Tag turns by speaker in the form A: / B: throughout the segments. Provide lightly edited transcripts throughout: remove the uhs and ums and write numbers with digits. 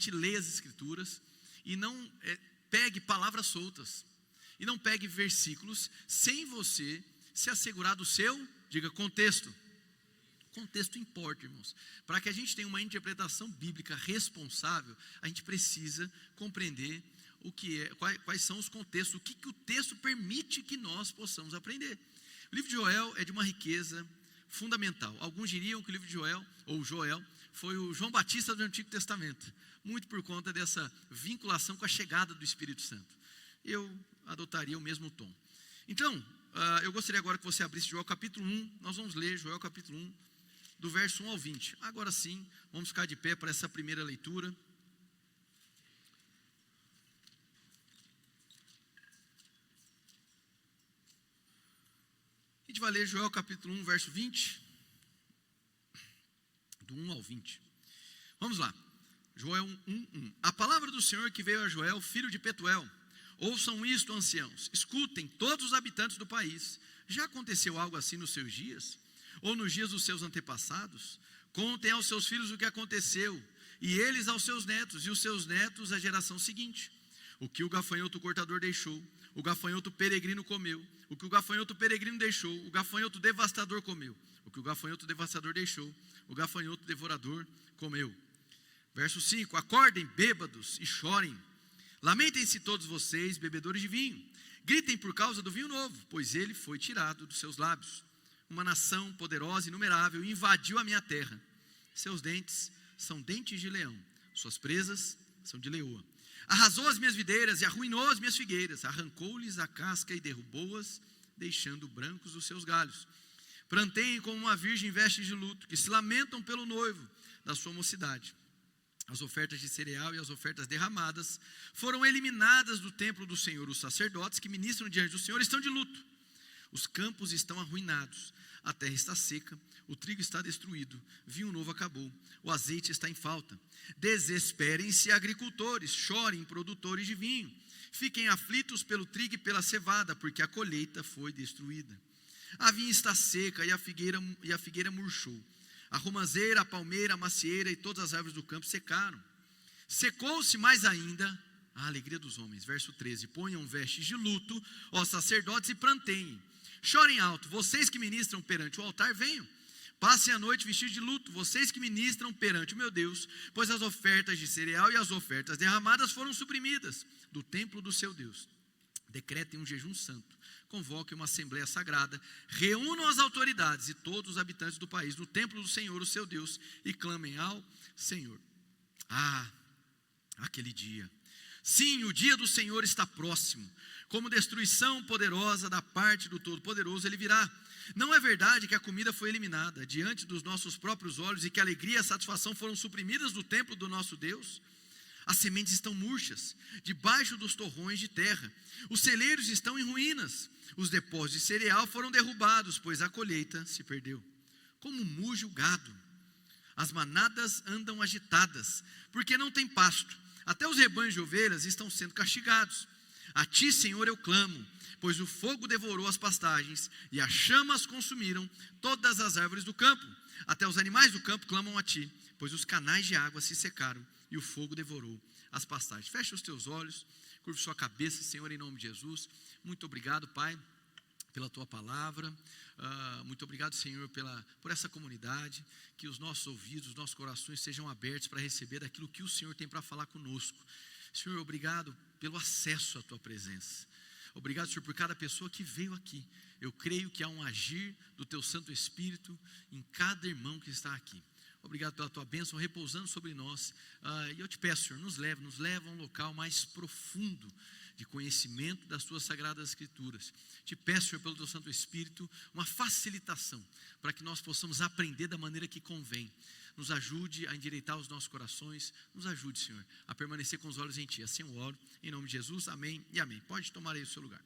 A: realmente leia as Escrituras e não pegue palavras soltas. E não pegue versículos sem você se assegurar do seu, diga, contexto. Contexto importa, irmãos. Para que a gente tenha uma interpretação bíblica responsável, a gente precisa compreender o que é, quais são os contextos, o que o texto permite que nós possamos aprender. O livro de Joel é de uma riqueza fundamental. Alguns diriam que o livro de Joel, ou Joel, foi o João Batista do Antigo Testamento, muito por conta dessa vinculação com a chegada do Espírito Santo. Eu adotaria o mesmo tom. Então, eu gostaria agora que você abrisse Joel capítulo 1, nós vamos ler Joel capítulo 1, do verso 1 ao 20. Agora sim, vamos ficar de pé para essa primeira leitura. A gente vai ler Joel capítulo 1, verso 20, do 1 ao 20. Vamos lá, Joel 1, 1. A palavra do Senhor que veio a Joel, filho de Petuel. Ouçam isto, anciãos, escutem todos os habitantes do país. Já aconteceu algo assim nos seus dias? Ou nos dias dos seus antepassados? Contem aos seus filhos o que aconteceu, e eles aos seus netos, e os seus netos à geração seguinte. O que o gafanhoto cortador deixou, o gafanhoto peregrino comeu. O que o gafanhoto peregrino deixou, o gafanhoto devastador comeu. O que o gafanhoto devastador deixou, o gafanhoto devorador comeu. Verso 5, acordem bêbados e chorem. Lamentem-se todos vocês, bebedores de vinho. Gritem por causa do vinho novo, pois ele foi tirado dos seus lábios. Uma nação poderosa e inumerável invadiu a minha terra. Seus dentes são dentes de leão, suas presas são de leoa. Arrasou as minhas videiras e arruinou as minhas figueiras. Arrancou-lhes a casca e derrubou-as, deixando brancos os seus galhos. Planteiem como uma virgem em vestes de luto, que se lamentam pelo noivo da sua mocidade. As ofertas de cereal e as ofertas derramadas foram eliminadas do templo do Senhor. Os sacerdotes que ministram diante do Senhor estão de luto. Os campos estão arruinados, a terra está seca, o trigo está destruído, vinho novo acabou, o azeite está em falta. Desesperem-se agricultores, chorem produtores de vinho. Fiquem aflitos pelo trigo e pela cevada, porque a colheita foi destruída. A vinha está seca e a figueira murchou. A romazeira, a palmeira, a macieira e todas as árvores do campo secaram. Secou-se mais ainda a alegria dos homens. Verso 13, ponham vestes de luto, ó sacerdotes, e planteiem. Chorem alto, vocês que ministram perante o altar, venham. Passem a noite vestidos de luto, vocês que ministram perante o meu Deus, pois as ofertas de cereal e as ofertas derramadas foram suprimidas do templo do seu Deus. Decretem um jejum santo, convoquem uma assembleia sagrada, reúnam as autoridades e todos os habitantes do país no templo do Senhor, o seu Deus, e clamem ao Senhor. Aquele dia. Sim, o dia do Senhor está próximo. Como destruição poderosa da parte do Todo-Poderoso ele virá. Não é verdade que a comida foi eliminada diante dos nossos próprios olhos e que a alegria e a satisfação foram suprimidas do templo do nosso Deus? As sementes estão murchas, debaixo dos torrões de terra. Os celeiros estão em ruínas. Os depósitos de cereal foram derrubados, pois a colheita se perdeu. Como muge o gado. As manadas andam agitadas, porque não tem pasto. Até os rebanhos de ovelhas estão sendo castigados. A ti, Senhor, eu clamo, pois o fogo devorou as pastagens e as chamas consumiram todas as árvores do campo. Até os animais do campo clamam a ti, pois os canais de água se secaram e o fogo devorou as pastagens. Feche os teus olhos, curve sua cabeça, Senhor, em nome de Jesus. Muito obrigado, Pai, pela tua palavra. Muito obrigado, Senhor, por essa comunidade. Que os nossos ouvidos, os nossos corações sejam abertos para receber daquilo que o Senhor tem para falar conosco. Senhor, obrigado pelo acesso à tua presença. Obrigado, Senhor, por cada pessoa que veio aqui. Eu creio que há um agir do teu Santo Espírito em cada irmão que está aqui. Obrigado pela tua bênção repousando sobre nós. E eu te peço, Senhor, nos leva a um local mais profundo de conhecimento das tuas sagradas escrituras. Te peço, Senhor, pelo teu Santo Espírito, uma facilitação para que nós possamos aprender da maneira que convém. Nos ajude a endireitar os nossos corações. Nos ajude, Senhor, a permanecer com os olhos em ti. Assim eu oro, em nome de Jesus, amém e amém. Pode tomar aí o seu lugar.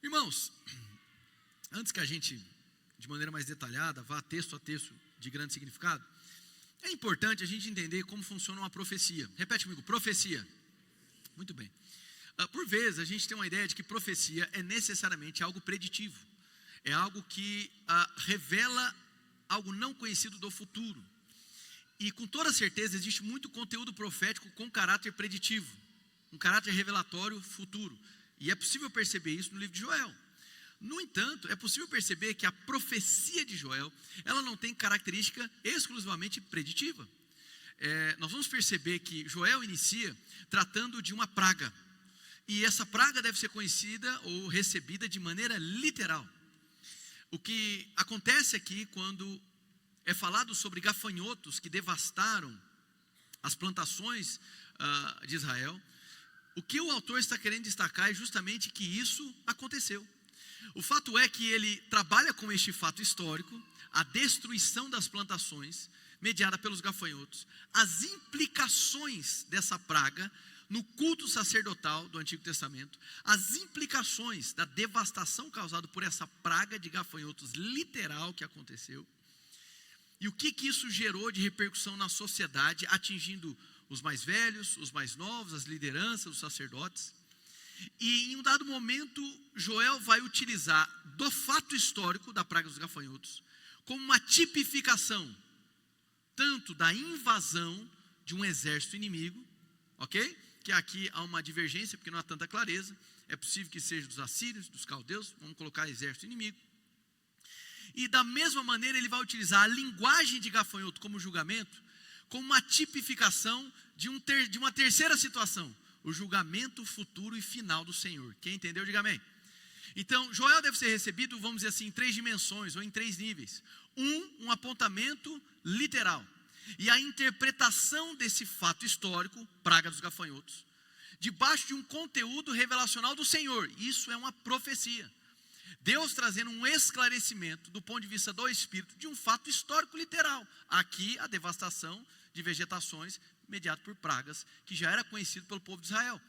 A: Irmãos, antes que a gente, de maneira mais detalhada, vá texto a texto de grande significado, é importante a gente entender como funciona uma profecia. Repete comigo, profecia. Muito bem. Por vezes a gente tem uma ideia de que profecia é necessariamente algo preditivo. é algo que revela algo não conhecido do futuro. E com toda certeza existe muito conteúdo profético com caráter preditivo, um caráter revelatório futuro. E é possível perceber isso no livro de Joel. No entanto, é possível perceber que a profecia de Joel, ela não tem característica exclusivamente preditiva. Nós vamos perceber que Joel inicia tratando de uma praga. E essa praga deve ser conhecida ou recebida de maneira literal. O que acontece aqui quando é falado sobre gafanhotos que devastaram as plantações de Israel, o que o autor está querendo destacar é justamente que isso aconteceu. O fato é que ele trabalha com este fato histórico, a destruição das plantações, mediada pelos gafanhotos, as implicações dessa praga no culto sacerdotal do Antigo Testamento, as implicações da devastação causada por essa praga de gafanhotos literal que aconteceu, e o que isso gerou de repercussão na sociedade, atingindo os mais velhos, os mais novos, as lideranças, os sacerdotes. E em um dado momento, Joel vai utilizar do fato histórico da praga dos gafanhotos como uma tipificação, tanto da invasão de um exército inimigo, ok? Que aqui há uma divergência, porque não há tanta clareza. É possível que seja dos assírios, dos caldeus, vamos colocar exército inimigo. E da mesma maneira ele vai utilizar a linguagem de gafanhoto como julgamento, como uma tipificação de uma terceira situação, o julgamento futuro e final do Senhor. Quem entendeu, diga amém. Então, Joel deve ser recebido, vamos dizer assim, em 3 dimensões ou em 3 níveis. Um apontamento literal. E a interpretação desse fato histórico, praga dos gafanhotos, debaixo de um conteúdo revelacional do Senhor. Isso é uma profecia. Deus trazendo um esclarecimento do ponto de vista do Espírito de um fato histórico literal. Aqui a devastação de vegetações mediada por pragas, que já era conhecido pelo povo de Israel.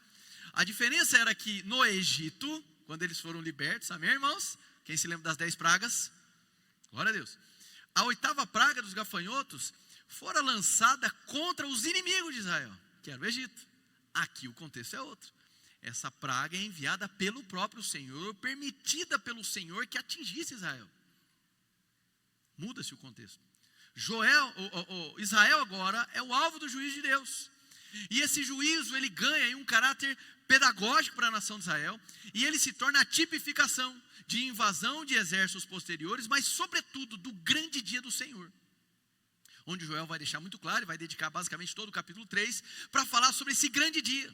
A: A diferença era que no Egito, quando eles foram libertos, amém, irmãos? Quem se lembra das 10 pragas? Glória a Deus. A 8ª praga dos gafanhotos fora lançada contra os inimigos de Israel, que era o Egito. Aqui o contexto é outro. Essa praga é enviada pelo próprio Senhor, permitida pelo Senhor que atingisse Israel. Muda-se o contexto. Israel agora é o alvo do juízo de Deus. E esse juízo ele ganha um caráter pedagógico para a nação de Israel. E ele se torna a tipificação de invasão de exércitos posteriores, mas sobretudo do grande dia do Senhor. Onde Joel vai deixar muito claro, e vai dedicar basicamente todo o capítulo 3, para falar sobre esse grande dia.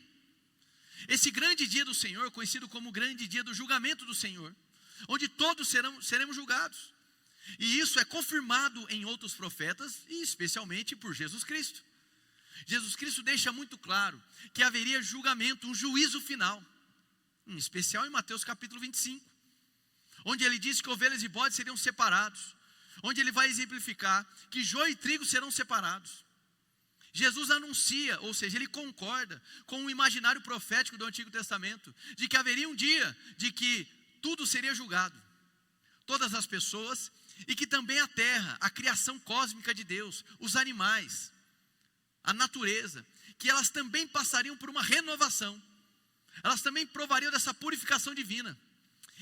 A: Esse grande dia do Senhor, conhecido como o grande dia do julgamento do Senhor, onde todos seremos julgados. E isso é confirmado em outros profetas, e especialmente por Jesus Cristo. Jesus Cristo deixa muito claro que haveria julgamento, um juízo final, em especial em Mateus capítulo 25, onde ele diz que ovelhas e bodes seriam separados, onde ele vai exemplificar que joio e trigo serão separados. Jesus anuncia, ou seja, ele concorda com o imaginário profético do Antigo Testamento, de que haveria um dia de que tudo seria julgado, todas as pessoas, e que também a terra, a criação cósmica de Deus, os animais, a natureza, que elas também passariam por uma renovação, elas também provariam dessa purificação divina.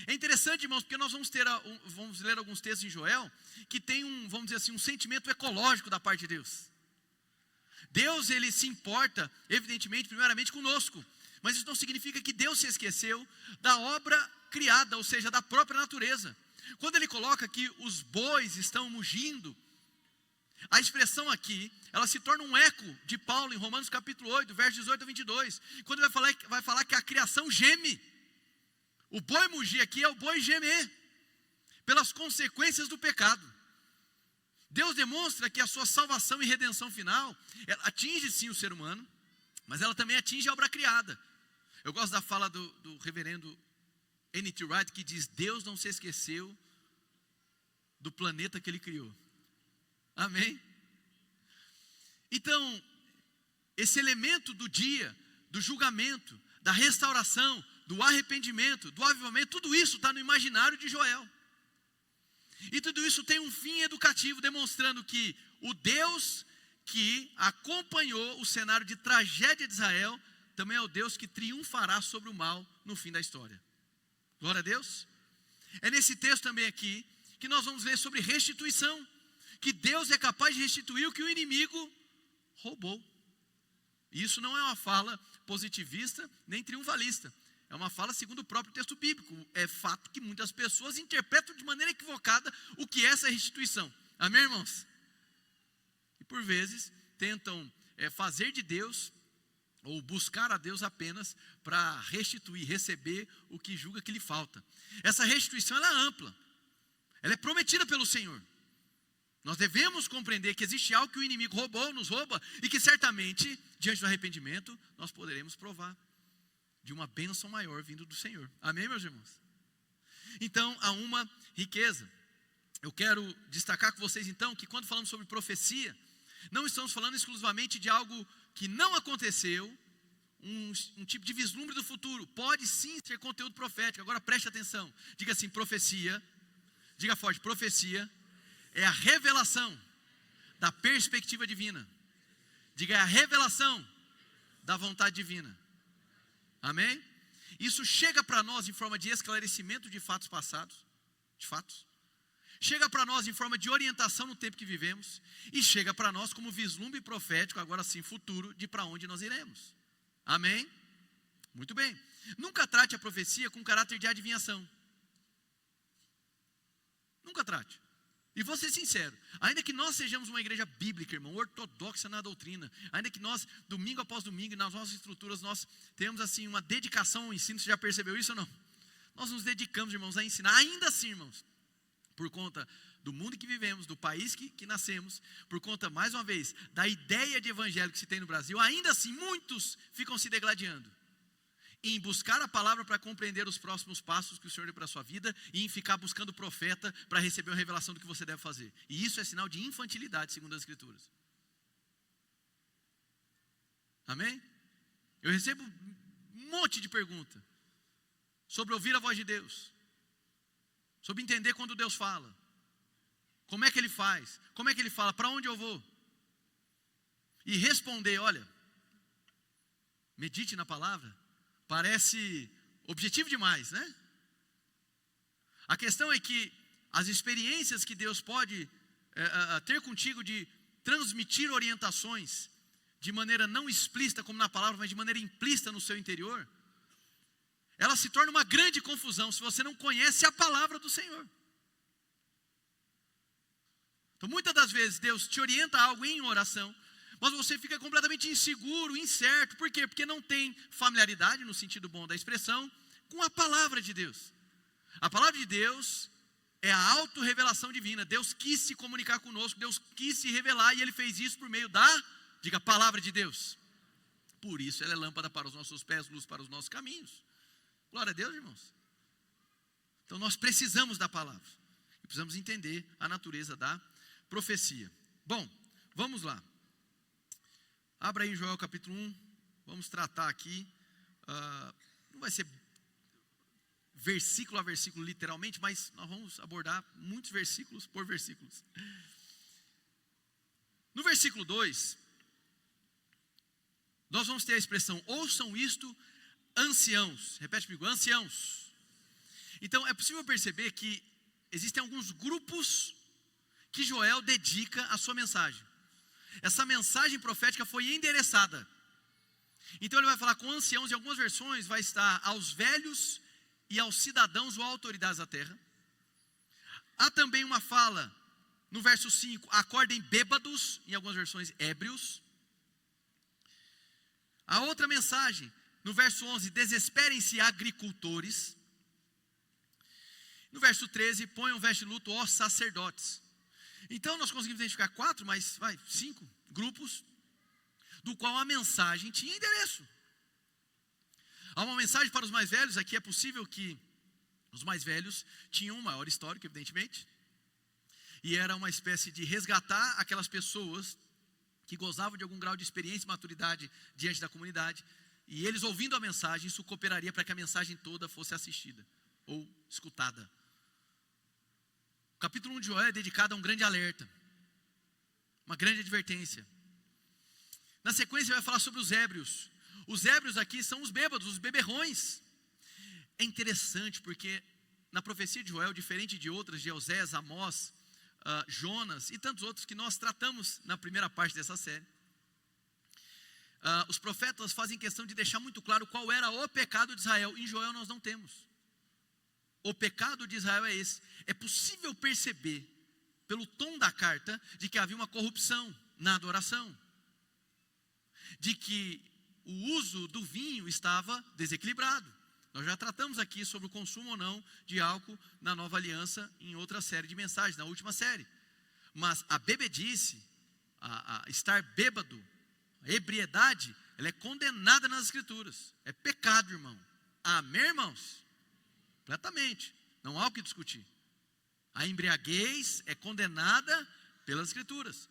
A: É interessante, irmãos, porque nós vamos ler alguns textos em Joel, que tem vamos dizer assim, um sentimento ecológico da parte de Deus. Deus, ele se importa, evidentemente, primeiramente conosco, mas isso não significa que Deus se esqueceu da obra criada, ou seja, da própria natureza. Quando ele coloca que os bois estão mugindo, a expressão aqui, ela se torna um eco de Paulo em Romanos capítulo 8, versos 18 a 22, quando ele vai falar que a criação geme. O boi mugir aqui é o boi gemer, pelas consequências do pecado. Deus demonstra que a sua salvação e redenção final, ela atinge sim o ser humano, mas ela também atinge a obra criada. Eu gosto da fala do reverendo N.T. Wright, que diz: Deus não se esqueceu do planeta que ele criou. Amém? Então, esse elemento do dia, do julgamento, da restauração, do arrependimento, do avivamento, tudo isso está no imaginário de Joel. E tudo isso tem um fim educativo, demonstrando que o Deus que acompanhou o cenário de tragédia de Israel, também é o Deus que triunfará sobre o mal no fim da história. Glória a Deus. É nesse texto também aqui que nós vamos ler sobre restituição. Que Deus é capaz de restituir o que o inimigo roubou. Isso não é uma fala positivista nem triunfalista. É uma fala segundo o próprio texto bíblico. É fato que muitas pessoas interpretam de maneira equivocada o que é essa restituição. Amém, irmãos? E por vezes tentam fazer de Deus, ou buscar a Deus apenas para restituir, receber o que julga que lhe falta. Essa restituição ela é ampla. Ela é prometida pelo Senhor. Nós devemos compreender que existe algo que o inimigo roubou, nos rouba, e que certamente, diante do arrependimento, nós poderemos provar de uma bênção maior vindo do Senhor. Amém, meus irmãos? Então, há uma riqueza. Eu quero destacar com vocês, então, que quando falamos sobre profecia, não estamos falando exclusivamente de algo que não aconteceu, um tipo de vislumbre do futuro. Pode sim ser conteúdo profético. Agora preste atenção. Diga assim, profecia. Diga forte, profecia é a revelação da perspectiva divina. Diga, é a revelação da vontade divina. Amém? Isso chega para nós em forma de esclarecimento de fatos passados, de fatos. Chega para nós em forma de orientação no tempo que vivemos. E chega para nós como vislumbre profético, agora sim futuro, de para onde nós iremos. Amém? Muito bem. Nunca trate a profecia com caráter de adivinhação. Nunca trate. E vou ser sincero, ainda que nós sejamos uma igreja bíblica, irmão, ortodoxa na doutrina, ainda que nós, domingo após domingo, nas nossas estruturas, nós temos assim uma dedicação ao ensino, você já percebeu isso ou não? Nós nos dedicamos, irmãos, a ensinar, ainda assim, irmãos, por conta do mundo que vivemos, do país que nascemos, por conta, mais uma vez, da ideia de evangelho que se tem no Brasil, ainda assim, muitos ficam se degladiando em buscar a palavra para compreender os próximos passos que o Senhor deu para a sua vida e em ficar buscando o profeta para receber uma revelação do que você deve fazer. E isso é sinal de infantilidade, segundo as Escrituras. Amém? Eu recebo um monte de pergunta sobre ouvir a voz de Deus, sobre entender quando Deus fala, como é que Ele faz, como é que Ele fala, para onde eu vou. E responder, olha, medite na palavra. Parece objetivo demais, né? A questão é que as experiências que Deus pode ter contigo de transmitir orientações de maneira não explícita como na palavra, mas de maneira implícita no seu interior, ela se torna uma grande confusão se você não conhece a palavra do Senhor. Então muitas das vezes Deus te orienta a algo em oração, mas você fica completamente inseguro, incerto. Por quê? Porque não tem familiaridade, no sentido bom da expressão, com a palavra de Deus. A palavra de Deus é a autorrevelação divina. Deus quis se comunicar conosco, Deus quis se revelar, e Ele fez isso por meio da, diga, palavra de Deus. Por isso ela é lâmpada para os nossos pés, luz para os nossos caminhos. Glória a Deus, irmãos. Então nós precisamos da palavra. E precisamos entender a natureza da profecia. Bom, vamos lá. Abra aí em Joel capítulo 1, vamos tratar aqui, não vai ser versículo a versículo literalmente, mas nós vamos abordar muitos versículos por versículos. No versículo 2, nós vamos ter a expressão, ouçam isto, anciãos. Repete comigo, anciãos. Então é possível perceber que existem alguns grupos que Joel dedica a sua mensagem. Essa mensagem profética foi endereçada. Então ele vai falar com anciãos, em algumas versões vai estar aos velhos e aos cidadãos ou autoridades da terra. Há também uma fala no verso 5, acordem bêbados, em algumas versões ébrios. A outra mensagem, no verso 11, desesperem-se agricultores. No verso 13, ponham veste de luto, ó sacerdotes. Então nós conseguimos identificar 4, mas 5 grupos, do qual a mensagem tinha endereço. Há uma mensagem para os mais velhos. Aqui é possível que os mais velhos tinham um maior histórico, evidentemente, e era uma espécie de resgatar aquelas pessoas que gozavam de algum grau de experiência e maturidade diante da comunidade, e eles ouvindo a mensagem, isso cooperaria para que a mensagem toda fosse assistida ou escutada. O capítulo 1 de Joel é dedicado a um grande alerta, uma grande advertência. Na sequência vai falar sobre os ébrios. Os ébrios aqui são os bêbados, os beberrões. É interessante porque na profecia de Joel, diferente de outras, de Oséias, Amós, Jonas e tantos outros que nós tratamos na primeira parte dessa série, os profetas fazem questão de deixar muito claro qual era o pecado de Israel. Em Joel nós não temos. O pecado de Israel é esse. É possível perceber pelo tom da carta de que havia uma corrupção na adoração, de que o uso do vinho estava desequilibrado. Nós já tratamos aqui sobre o consumo ou não de álcool na Nova Aliança em outra série de mensagens, na última série. Mas a bebedice, a estar bêbado, a ebriedade, ela é condenada nas Escrituras. É pecado, irmão. Amém, irmãos? Completamente. Não há o que discutir. A embriaguez é condenada pelas Escrituras.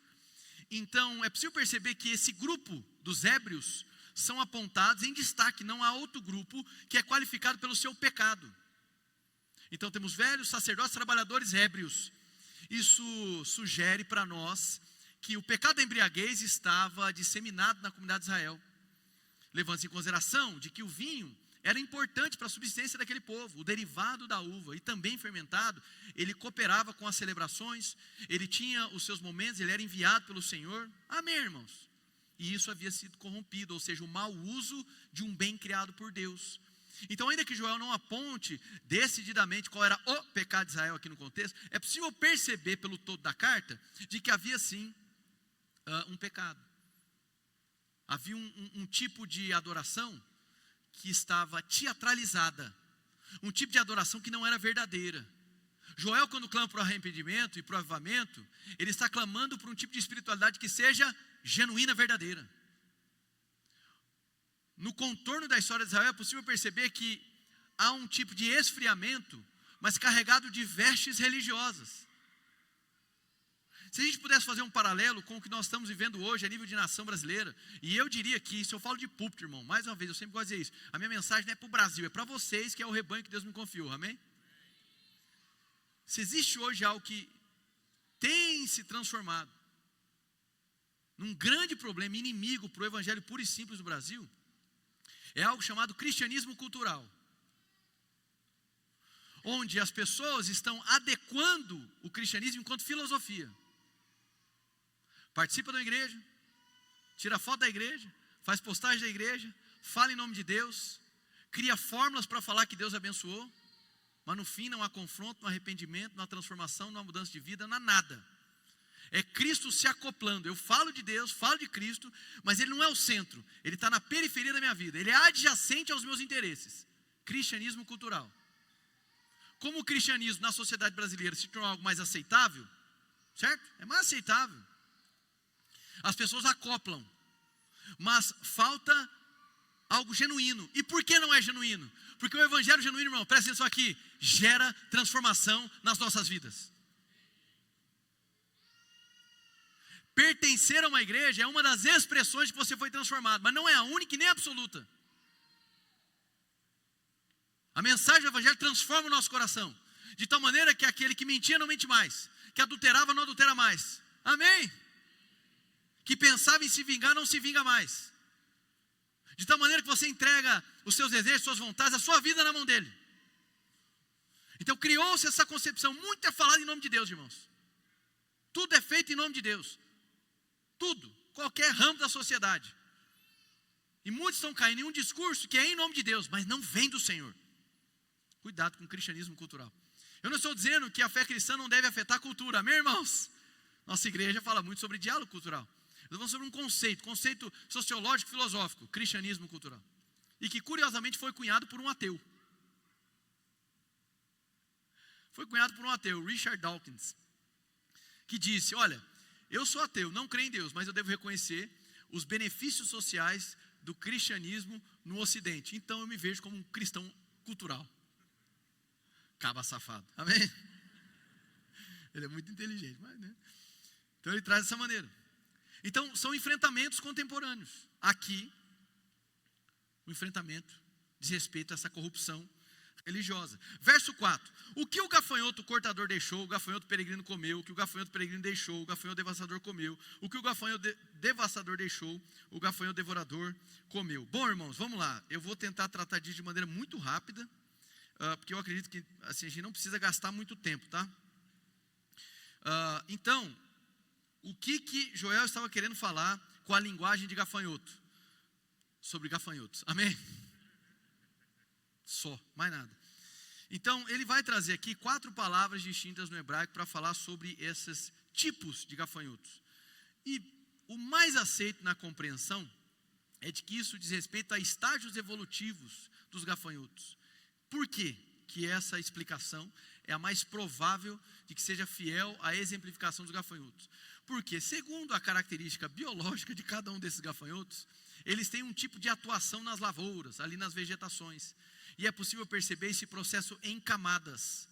A: Então, é possível perceber que esse grupo dos ébrios são apontados em destaque. Não há outro grupo que é qualificado pelo seu pecado. Então, temos velhos, sacerdotes, trabalhadores ébrios. Isso sugere para nós que o pecado da embriaguez estava disseminado na comunidade de Israel. Levando-se em consideração de que o vinho era importante para a subsistência daquele povo. O derivado da uva, e também fermentado, ele cooperava com as celebrações, ele tinha os seus momentos, ele era enviado pelo Senhor. Amém, irmãos? E isso havia sido corrompido, ou seja, o mau uso de um bem criado por Deus. Então, ainda que Joel não aponte decididamente qual era o pecado de Israel aqui no contexto, é possível perceber pelo todo da carta de que havia sim um pecado. Havia um tipo de adoração que estava teatralizada, um tipo de adoração que não era verdadeira. Joel, quando clama para o arrependimento e para o avivamento, ele está clamando por um tipo de espiritualidade que seja genuína, verdadeira. No contorno da história de Israel é possível perceber que há um tipo de esfriamento, mas carregado de vestes religiosas. Se a gente pudesse fazer um paralelo com o que nós estamos vivendo hoje a nível de nação brasileira, e eu diria que, se eu falo de púlpito, irmão, mais uma vez, eu sempre gosto de dizer isso, a minha mensagem não é para o Brasil, é para vocês, que é o rebanho que Deus me confiou, amém? Se existe hoje algo que tem se transformado num grande problema, inimigo para o evangelho puro e simples do Brasil, é algo chamado cristianismo cultural, onde as pessoas estão adequando o cristianismo enquanto filosofia. Participa da igreja, tira foto da igreja, faz postagem da igreja, fala em nome de Deus, cria fórmulas para falar que Deus abençoou, mas no fim não há confronto, não há arrependimento, não há transformação, não há mudança de vida, não há nada. É Cristo se acoplando. Eu falo de Deus, falo de Cristo, mas Ele não é o centro, Ele está na periferia da minha vida, Ele é adjacente aos meus interesses. Cristianismo cultural. Como o cristianismo na sociedade brasileira se tornou algo mais aceitável, certo? É mais aceitável. As pessoas acoplam, mas falta algo genuíno. E por que não é genuíno? Porque o evangelho genuíno, irmão, presta atenção aqui, gera transformação nas nossas vidas. Pertencer a uma igreja é uma das expressões de que você foi transformado, mas não é a única e nem a absoluta. A mensagem do evangelho transforma o nosso coração, de tal maneira que aquele que mentia não mente mais, que adulterava não adultera mais. Amém? Que pensava em se vingar não se vinga mais. De tal maneira que você entrega os seus desejos, suas vontades, a sua vida na mão dele. Então criou-se essa concepção, muito é falado em nome de Deus, irmãos. Tudo é feito em nome de Deus. Tudo, qualquer ramo da sociedade. E muitos estão caindo em um discurso que é em nome de Deus, mas não vem do Senhor. Cuidado com o cristianismo cultural. Eu não estou dizendo que a fé cristã não deve afetar a cultura, amém, irmãos? Nossa igreja fala muito sobre diálogo cultural. Nós vamos sobre um conceito sociológico, filosófico, cristianismo cultural. E que curiosamente foi cunhado por um ateu. Foi cunhado por um ateu, Richard Dawkins, que disse, olha, eu sou ateu, não creio em Deus, mas eu devo reconhecer os benefícios sociais do cristianismo no Ocidente. Então eu me vejo como um cristão cultural. Caba safado, amém? Ele é muito inteligente, mas, né? Então ele traz dessa maneira. Então são enfrentamentos contemporâneos. Aqui, o enfrentamento diz respeito a essa corrupção religiosa. Verso 4. O que o gafanhoto cortador deixou, o gafanhoto peregrino comeu. O que o gafanhoto peregrino deixou, o gafanhoto devastador comeu. O que o gafanhoto devastador deixou, o gafanhoto devorador comeu. Bom, irmãos, vamos lá. Eu vou tentar tratar disso de maneira muito rápida. porque eu acredito que assim, a gente não precisa gastar muito tempo, tá? Então, o que Joel estava querendo falar com a linguagem de gafanhoto? Sobre gafanhotos, amém? Só, mais nada. Então, ele vai trazer aqui 4 palavras distintas no hebraico para falar sobre esses tipos de gafanhotos. E o mais aceito na compreensão é de que isso diz respeito a estágios evolutivos dos gafanhotos. Por quê que essa explicação é a mais provável de que seja fiel à exemplificação dos gafanhotos? Porque, segundo a característica biológica de cada um desses gafanhotos, eles têm um tipo de atuação nas lavouras, ali nas vegetações. E é possível perceber esse processo em camadas.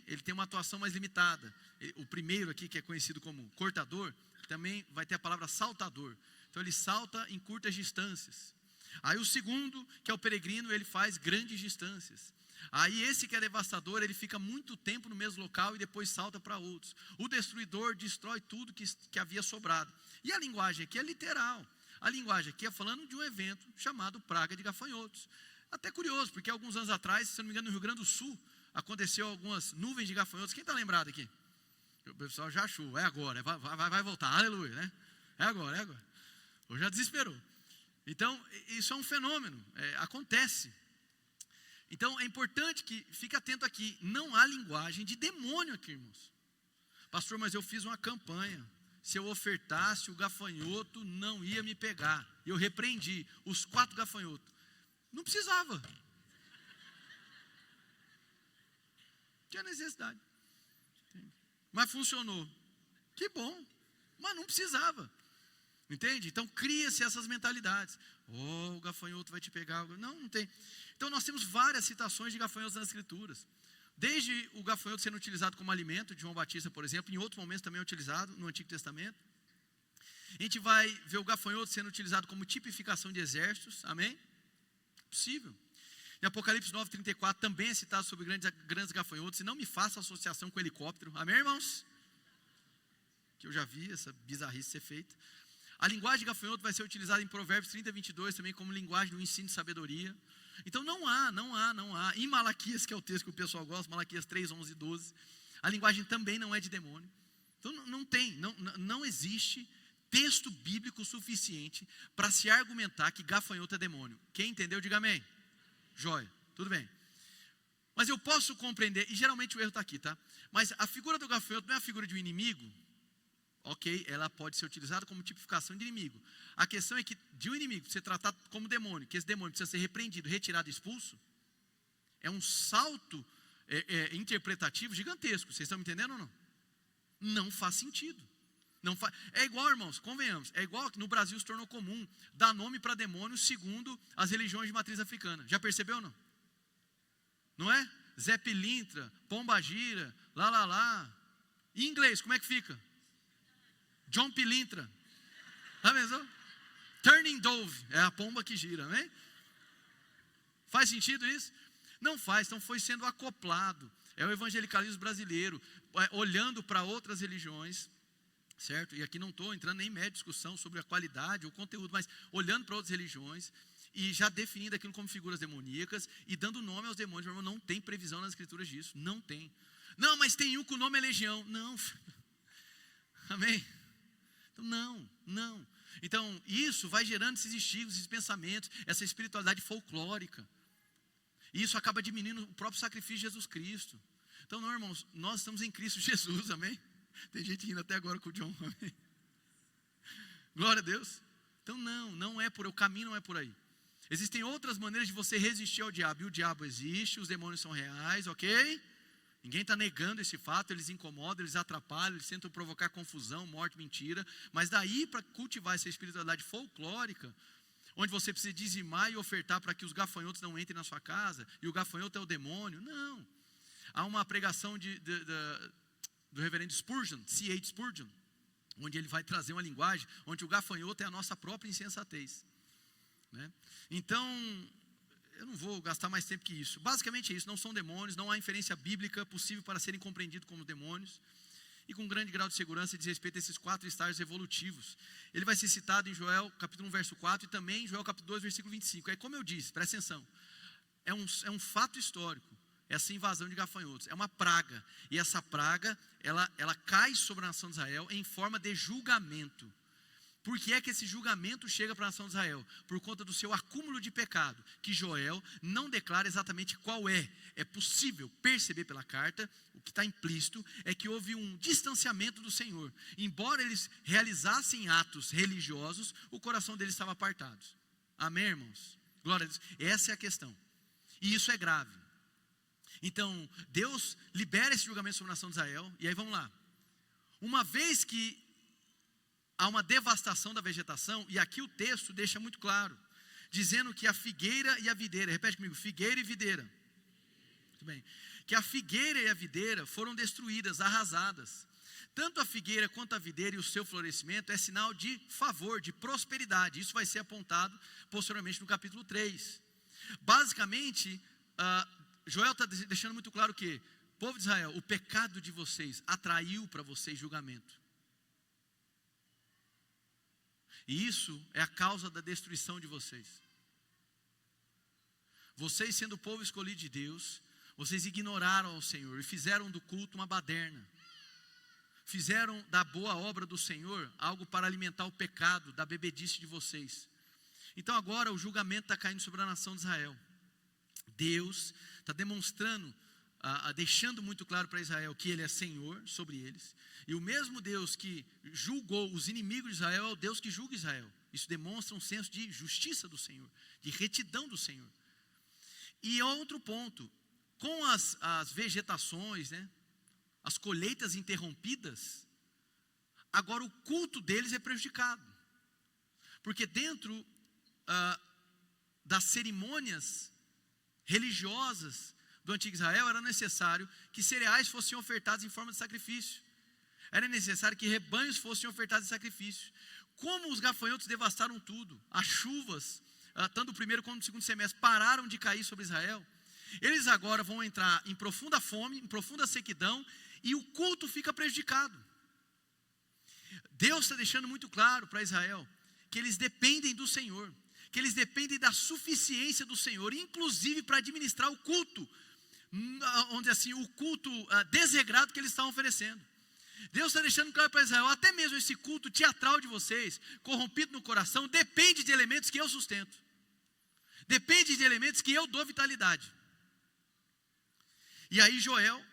A: Ele tem uma atuação mais limitada. O primeiro aqui, que é conhecido como cortador, também vai ter a palavra saltador. Então ele salta em curtas distâncias. Aí o segundo, que é o peregrino, ele faz grandes distâncias. Aí esse que é devastador, ele fica muito tempo no mesmo local e depois salta para outros. O destruidor destrói tudo que havia sobrado. E a linguagem aqui é literal. A linguagem aqui é falando de um evento chamado praga de gafanhotos. Até curioso, porque alguns anos atrás, se não me engano, no Rio Grande do Sul, aconteceu algumas nuvens de gafanhotos. Quem está lembrado aqui? O pessoal já achou, é agora, vai voltar, aleluia, né? É agora. Ou já desesperou. Então, isso é um fenômeno, acontece. Então, é importante que fique atento aqui, não há linguagem de demônio aqui, irmãos. Pastor, mas eu fiz uma campanha, se eu ofertasse o gafanhoto não ia me pegar. Eu repreendi os 4 gafanhotos. Não precisava. Tinha necessidade. Mas funcionou. Que bom. Mas não precisava. Entende? Então cria-se essas mentalidades. O gafanhoto vai te pegar. Não tem. Então nós temos várias citações de gafanhotos nas Escrituras. Desde o gafanhoto sendo utilizado como alimento, de João Batista, por exemplo, em outros momentos também é utilizado no Antigo Testamento. A gente vai ver o gafanhoto sendo utilizado como tipificação de exércitos. Amém? Possível. Em Apocalipse 9:34 também é citado sobre grandes gafanhotos. E não me faça associação com helicóptero. Amém, irmãos? Que eu já vi essa bizarrice ser feita. A linguagem de gafanhoto vai ser utilizada em Provérbios 30:22 também como linguagem do ensino de sabedoria. Então não há. Em Malaquias, que é o texto que o pessoal gosta, Malaquias 3:11 e 12, a linguagem também não é de demônio. Então não existe texto bíblico suficiente para se argumentar que gafanhoto é demônio. Quem entendeu, diga amém. Jóia, tudo bem. Mas eu posso compreender, e geralmente o erro está aqui, tá? Mas a figura do gafanhoto não é a figura de um inimigo. Ok, ela pode ser utilizada como tipificação de inimigo. A questão é que de um inimigo ser tratado como demônio, que esse demônio precisa ser repreendido, retirado, expulso, é um salto interpretativo gigantesco. Vocês estão me entendendo ou não? Não faz sentido. É igual, irmãos, convenhamos, é igual que no Brasil se tornou comum dar nome para demônios segundo as religiões de matriz africana. Já percebeu ou não? Não é? Zé Pilintra, Pombagira, lá. Em inglês, como é que fica? John Pilintra. Já pensou? Turning Dove, é a pomba que gira, né? Faz sentido isso? Não faz, então foi sendo acoplado. É o evangelicalismo brasileiro, olhando para outras religiões, certo? E aqui não estou entrando em média discussão sobre a qualidade, o conteúdo, mas olhando para outras religiões e já definindo aquilo como figuras demoníacas e dando nome aos demônios. Meu irmão, não tem previsão nas escrituras disso, não tem. Não, mas tem um que o nome é legião. Não. Amém? Então, não. Então, isso vai gerando esses estigmas, esses pensamentos, essa espiritualidade folclórica. E isso acaba diminuindo o próprio sacrifício de Jesus Cristo. Então, não, irmãos, nós estamos em Cristo Jesus, amém? Tem gente rindo até agora com o John, amém? Glória a Deus. Então, não é por aí, o caminho não é por aí. Existem outras maneiras de você resistir ao diabo. E o diabo existe, os demônios são reais, ok? Ninguém está negando esse fato, eles incomodam, eles atrapalham, eles tentam provocar confusão, morte, mentira. Mas daí para cultivar essa espiritualidade folclórica, onde você precisa dizimar e ofertar para que os gafanhotos não entrem na sua casa, e o gafanhoto é o demônio, não. Há uma pregação do reverendo Spurgeon, C.H. Spurgeon, onde ele vai trazer uma linguagem, onde o gafanhoto é a nossa própria insensatez, né? Então, eu não vou gastar mais tempo que isso. Basicamente é isso, não são demônios, não há inferência bíblica possível para serem compreendidos como demônios. E com grande grau de segurança diz respeito a esses 4 estágios evolutivos. Ele vai ser citado em Joel capítulo 1, verso 4 e também em Joel capítulo 2, versículo 25. Aí como eu disse, presta atenção, é um fato histórico. Essa invasão de gafanhotos é uma praga. E essa praga, ela cai sobre a nação de Israel em forma de julgamento. Por que é que esse julgamento chega para a nação de Israel? Por conta do seu acúmulo de pecado, que Joel não declara exatamente qual é. É possível perceber pela carta, o que está implícito é que houve um distanciamento do Senhor. Embora eles realizassem atos religiosos, o coração deles estava apartado. Amém, irmãos? Glória a Deus. Essa é a questão. E isso é grave. Então, Deus libera esse julgamento sobre a nação de Israel. E aí vamos lá. Uma vez que há uma devastação da vegetação, e aqui o texto deixa muito claro, dizendo que a figueira e a videira, repete comigo, figueira e videira. Muito bem. Que a figueira e a videira foram destruídas, arrasadas. Tanto a figueira quanto a videira e o seu florescimento é sinal de favor, de prosperidade. Isso vai ser apontado posteriormente no capítulo 3. Basicamente, Joel está deixando muito claro que, povo de Israel, o pecado de vocês atraiu para vocês julgamento. E isso é a causa da destruição de vocês. Vocês, sendo o povo escolhido de Deus, vocês ignoraram ao Senhor e fizeram do culto uma baderna. Fizeram da boa obra do Senhor algo para alimentar o pecado da bebedice de vocês. Então agora o julgamento está caindo sobre a nação de Israel. Deus está demonstrando, deixando muito claro para Israel que Ele é Senhor sobre eles. E o mesmo Deus que julgou os inimigos de Israel é o Deus que julga Israel. Isso demonstra um senso de justiça do Senhor, de retidão do Senhor. E outro ponto, com as vegetações, né, as colheitas interrompidas, agora o culto deles é prejudicado. Porque dentro das cerimônias religiosas do antigo Israel, era necessário que cereais fossem ofertados em forma de sacrifício. Era necessário que rebanhos fossem ofertados em sacrifício. Como os gafanhotos devastaram tudo, as chuvas, tanto o primeiro quanto o segundo semestre, pararam de cair sobre Israel, eles agora vão entrar em profunda fome, em profunda sequidão, e o culto fica prejudicado. Deus está deixando muito claro para Israel que eles dependem do Senhor, que eles dependem da suficiência do Senhor, inclusive para administrar o culto, onde assim, o culto desregrado que eles estão oferecendo. Deus está deixando claro para Israel, até mesmo esse culto teatral de vocês, corrompido no coração, depende de elementos que eu sustento. Depende de elementos que eu dou vitalidade. E aí Joel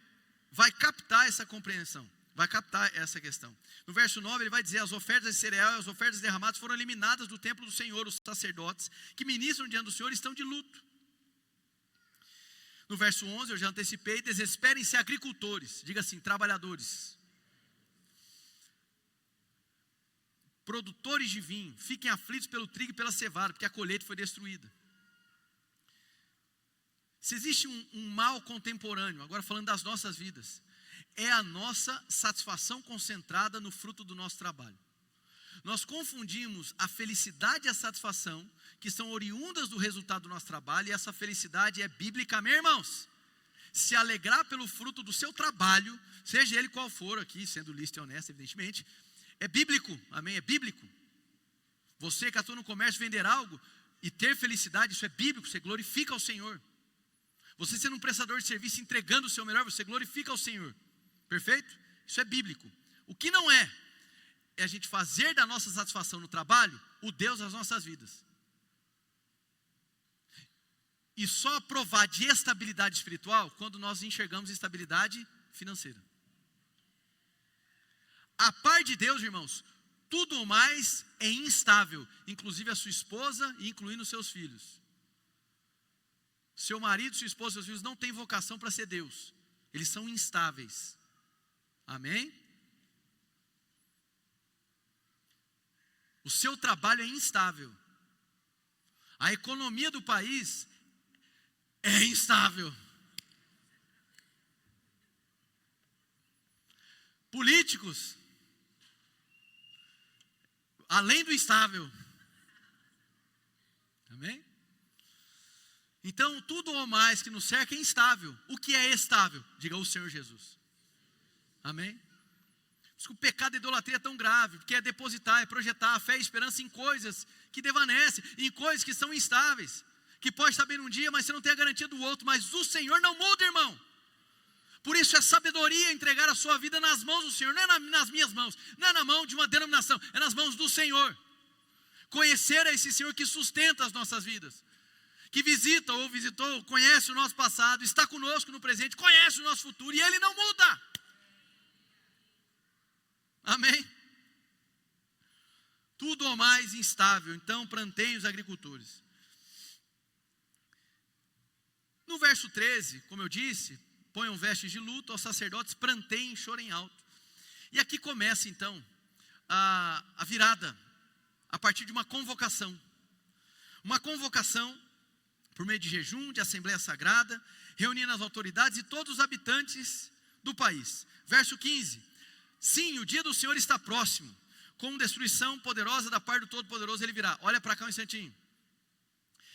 A: vai captar essa compreensão, vai captar essa questão. No verso 9 ele vai dizer, as ofertas de cereal e as ofertas derramadas foram eliminadas do templo do Senhor. Os sacerdotes que ministram diante do Senhor estão de luto. No verso 11 eu já antecipei, desesperem-se agricultores, diga assim, trabalhadores. Produtores de vinho, fiquem aflitos pelo trigo e pela cevada, porque a colheita foi destruída. Se existe um mal contemporâneo, agora falando das nossas vidas, é a nossa satisfação concentrada no fruto do nosso trabalho. Nós confundimos a felicidade e a satisfação, que são oriundas do resultado do nosso trabalho, e essa felicidade é bíblica, meus irmãos. Se alegrar pelo fruto do seu trabalho, seja ele qual for aqui, sendo lícito e honesto, evidentemente, é bíblico, amém? É bíblico. Você que atua no comércio, vender algo e ter felicidade, isso é bíblico, você glorifica ao Senhor. Você sendo um prestador de serviço, entregando o seu melhor, você glorifica ao Senhor. Perfeito? Isso é bíblico. O que não é a gente fazer da nossa satisfação no trabalho o Deus das nossas vidas. E só provar de estabilidade espiritual quando nós enxergamos estabilidade financeira. A par de Deus, irmãos, tudo mais é instável, inclusive a sua esposa e incluindo os seus filhos. Seu marido, sua esposa, seus filhos não têm vocação para ser Deus. Eles são instáveis. Amém? O seu trabalho é instável. A economia do país é instável. Políticos, além do instável. Amém? Então, tudo ou mais que nos cerca é instável. O que é estável? Diga o Senhor Jesus. Amém? Por isso que o pecado da idolatria é tão grave, porque é depositar, é projetar a fé e a esperança em coisas que devanecem, em coisas que são instáveis, que pode estar bem num dia, mas você não tem a garantia do outro. Mas o Senhor não muda, irmão. Por isso é sabedoria entregar a sua vida nas mãos do Senhor. Não é nas minhas mãos, não é na mão de uma denominação, é nas mãos do Senhor. Conhecer a esse Senhor que sustenta as nossas vidas, que visita ou visitou, conhece o nosso passado, está conosco no presente, conhece o nosso futuro e Ele não muda. Amém? Tudo ou mais instável, então planteiem os agricultores. No verso 13, como eu disse, ponham vestes de luto, aos sacerdotes planteiem e chorem alto. E aqui começa então a virada, a partir de uma convocação. Uma convocação por meio de jejum, de assembleia sagrada, reunindo as autoridades e todos os habitantes do país. Verso 15. Sim, o dia do Senhor está próximo, com destruição poderosa da parte do Todo-Poderoso Ele virá. Olha para cá um instantinho.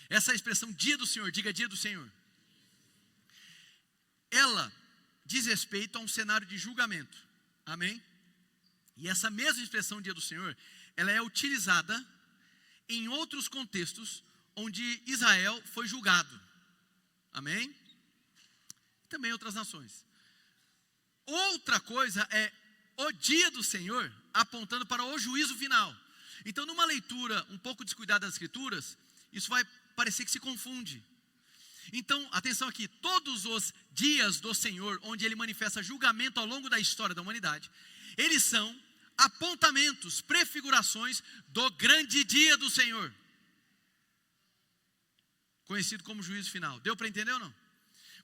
A: Essa expressão dia do Senhor, diga dia do Senhor. Ela diz respeito a um cenário de julgamento. Amém? E essa mesma expressão dia do Senhor, ela é utilizada em outros contextos onde Israel foi julgado. Amém? Também outras nações. Outra coisa é o dia do Senhor, apontando para o juízo final. Então, numa leitura um pouco descuidada das Escrituras, isso vai parecer que se confunde. Então, atenção aqui, todos os dias do Senhor, onde Ele manifesta julgamento ao longo da história da humanidade, eles são apontamentos, prefigurações do grande dia do Senhor, conhecido como juízo final. Deu para entender ou não?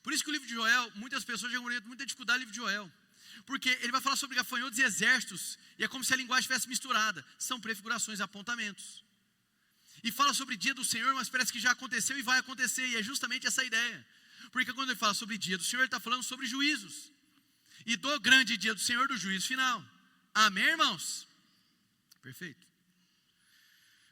A: Por isso que o livro de Joel, muitas pessoas já têm muita dificuldade no livro de Joel, porque ele vai falar sobre gafanhotos e exércitos, e é como se a linguagem estivesse misturada. São prefigurações, apontamentos. E fala sobre dia do Senhor, mas parece que já aconteceu e vai acontecer, e é justamente essa ideia. Porque quando ele fala sobre dia do Senhor, ele está falando sobre juízos, e do grande dia do Senhor, do juízo final. Amém, irmãos? Perfeito.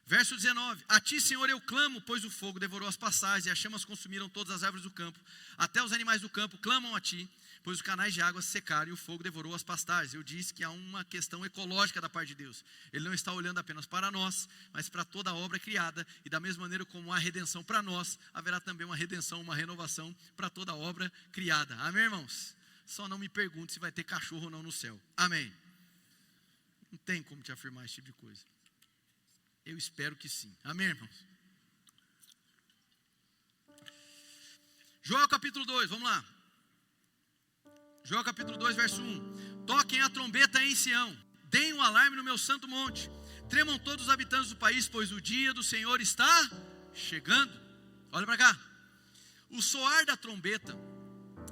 A: Verso 19. A ti, Senhor, eu clamo, pois o fogo devorou as passagens, e as chamas consumiram todas as árvores do campo. Até os animais do campo clamam a ti, pois os canais de água secaram e o fogo devorou as pastagens. Eu disse que há uma questão ecológica da parte de Deus. Ele não está olhando apenas para nós, mas para toda a obra criada. E da mesma maneira como há redenção para nós, haverá também uma redenção, uma renovação para toda a obra criada. Amém, irmãos? Só não me pergunte se vai ter cachorro ou não no céu. Amém? Não tem como te afirmar esse tipo de coisa. Eu espero que sim. Amém, irmãos? Joel capítulo 2, vamos lá. Joel capítulo 2, verso 1. Toquem a trombeta em Sião, deem um alarme no meu santo monte, tremam todos os habitantes do país, pois o dia do Senhor está chegando. Olha para cá. O soar da trombeta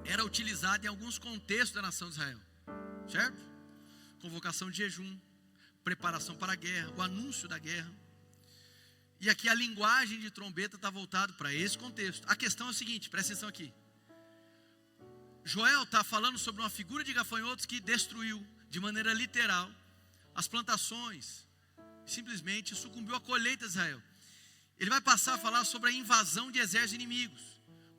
A: era utilizado em alguns contextos da nação de Israel, certo? Convocação de jejum, preparação para a guerra, o anúncio da guerra. E aqui a linguagem de trombeta está voltada para esse contexto. A questão é o seguinte, presta atenção aqui. Joel está falando sobre uma figura de gafanhotos que destruiu, de maneira literal, as plantações, simplesmente sucumbiu à colheita de Israel. Ele vai passar a falar sobre a invasão de exércitos inimigos.